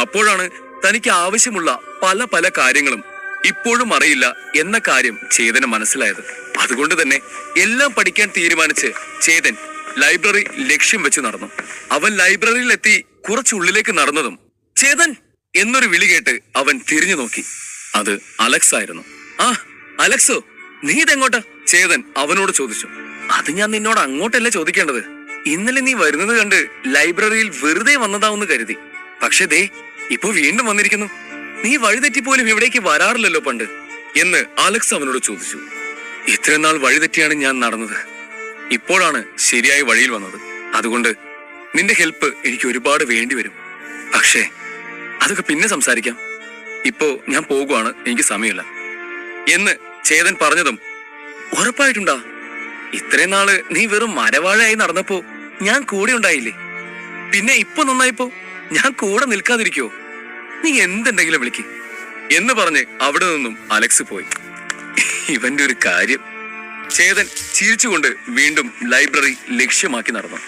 അപ്പോഴാണ് തനിക്ക് ആവശ്യമുള്ള പല പല കാര്യങ്ങളും ഇപ്പോഴും അറിയില്ല എന്ന കാര്യം ചേതന് മനസ്സിലായത്. അതുകൊണ്ട് തന്നെ എല്ലാം പഠിക്കാൻ തീരുമാനിച്ച് ചേതൻ ലൈബ്രറി ലക്ഷ്യം വെച്ച് നടന്നു. അവൻ ലൈബ്രറിയിൽ എത്തി കുറച്ചുള്ളിലേക്ക് നടന്നതും ചേതൻ എന്നൊരു വിളി കേട്ട് അവൻ തിരിഞ്ഞു നോക്കി. അത് അലക്സ് ആയിരുന്നു. ആ അലക്സോ, നീ ഇതെങ്ങോട്ടാ? ചേതൻ അവനോട് ചോദിച്ചു. അത് ഞാൻ നിന്നോട് അങ്ങോട്ടല്ല ചോദിക്കേണ്ടത്. ഇന്നലെ നീ വരുന്നത് കണ്ട് ലൈബ്രറിയിൽ വെറുതെ വന്നതാവെന്ന് കരുതി. പക്ഷെ ദേ ഇപ്പൊ വീണ്ടും വന്നിരിക്കുന്നു. നീ വഴിതെറ്റിപ്പോലും ഇവിടേക്ക് വരാറില്ലല്ലോ പണ്ട് എന്ന് അലക്സ് അവനോട് ചോദിച്ചു. ഇത്രയും നാൾ വഴിതെറ്റിയാണ് ഞാൻ നടന്നത്. ഇപ്പോഴാണ് ശരിയായ വഴിയിൽ വന്നത്. അതുകൊണ്ട് നിന്റെ ഹെൽപ്പ് എനിക്ക് ഒരുപാട് വേണ്ടി വരും. പക്ഷേ അതൊക്കെ പിന്നെ സംസാരിക്കാം. ഇപ്പോ ഞാൻ പോകുവാണ്, എനിക്ക് സമയമില്ല എന്ന് ചേതൻ പറഞ്ഞതും ഉറപ്പായിട്ടുണ്ടാ? ഇത്രയും നാള് നീ വെറും മരവാഴയായി നടന്നപ്പോ ഞാൻ കൂടെ ഉണ്ടായില്ലേ? പിന്നെ ഇപ്പൊ നന്നായിപ്പോ ഞാൻ കൂടെ നിൽക്കാതിരിക്കോ? നീ എന്തുണ്ടെങ്കിലും വിളിക്ക് എന്ന് പറഞ്ഞ് അവിടെ നിന്നും അലക്സ് പോയി. ഇവന്റെ ഒരു കാര്യം. ചേതൻ ചിരിച്ചുകൊണ്ട് വീണ്ടും ലൈബ്രറി ലക്ഷ്യമാക്കി നടന്നു.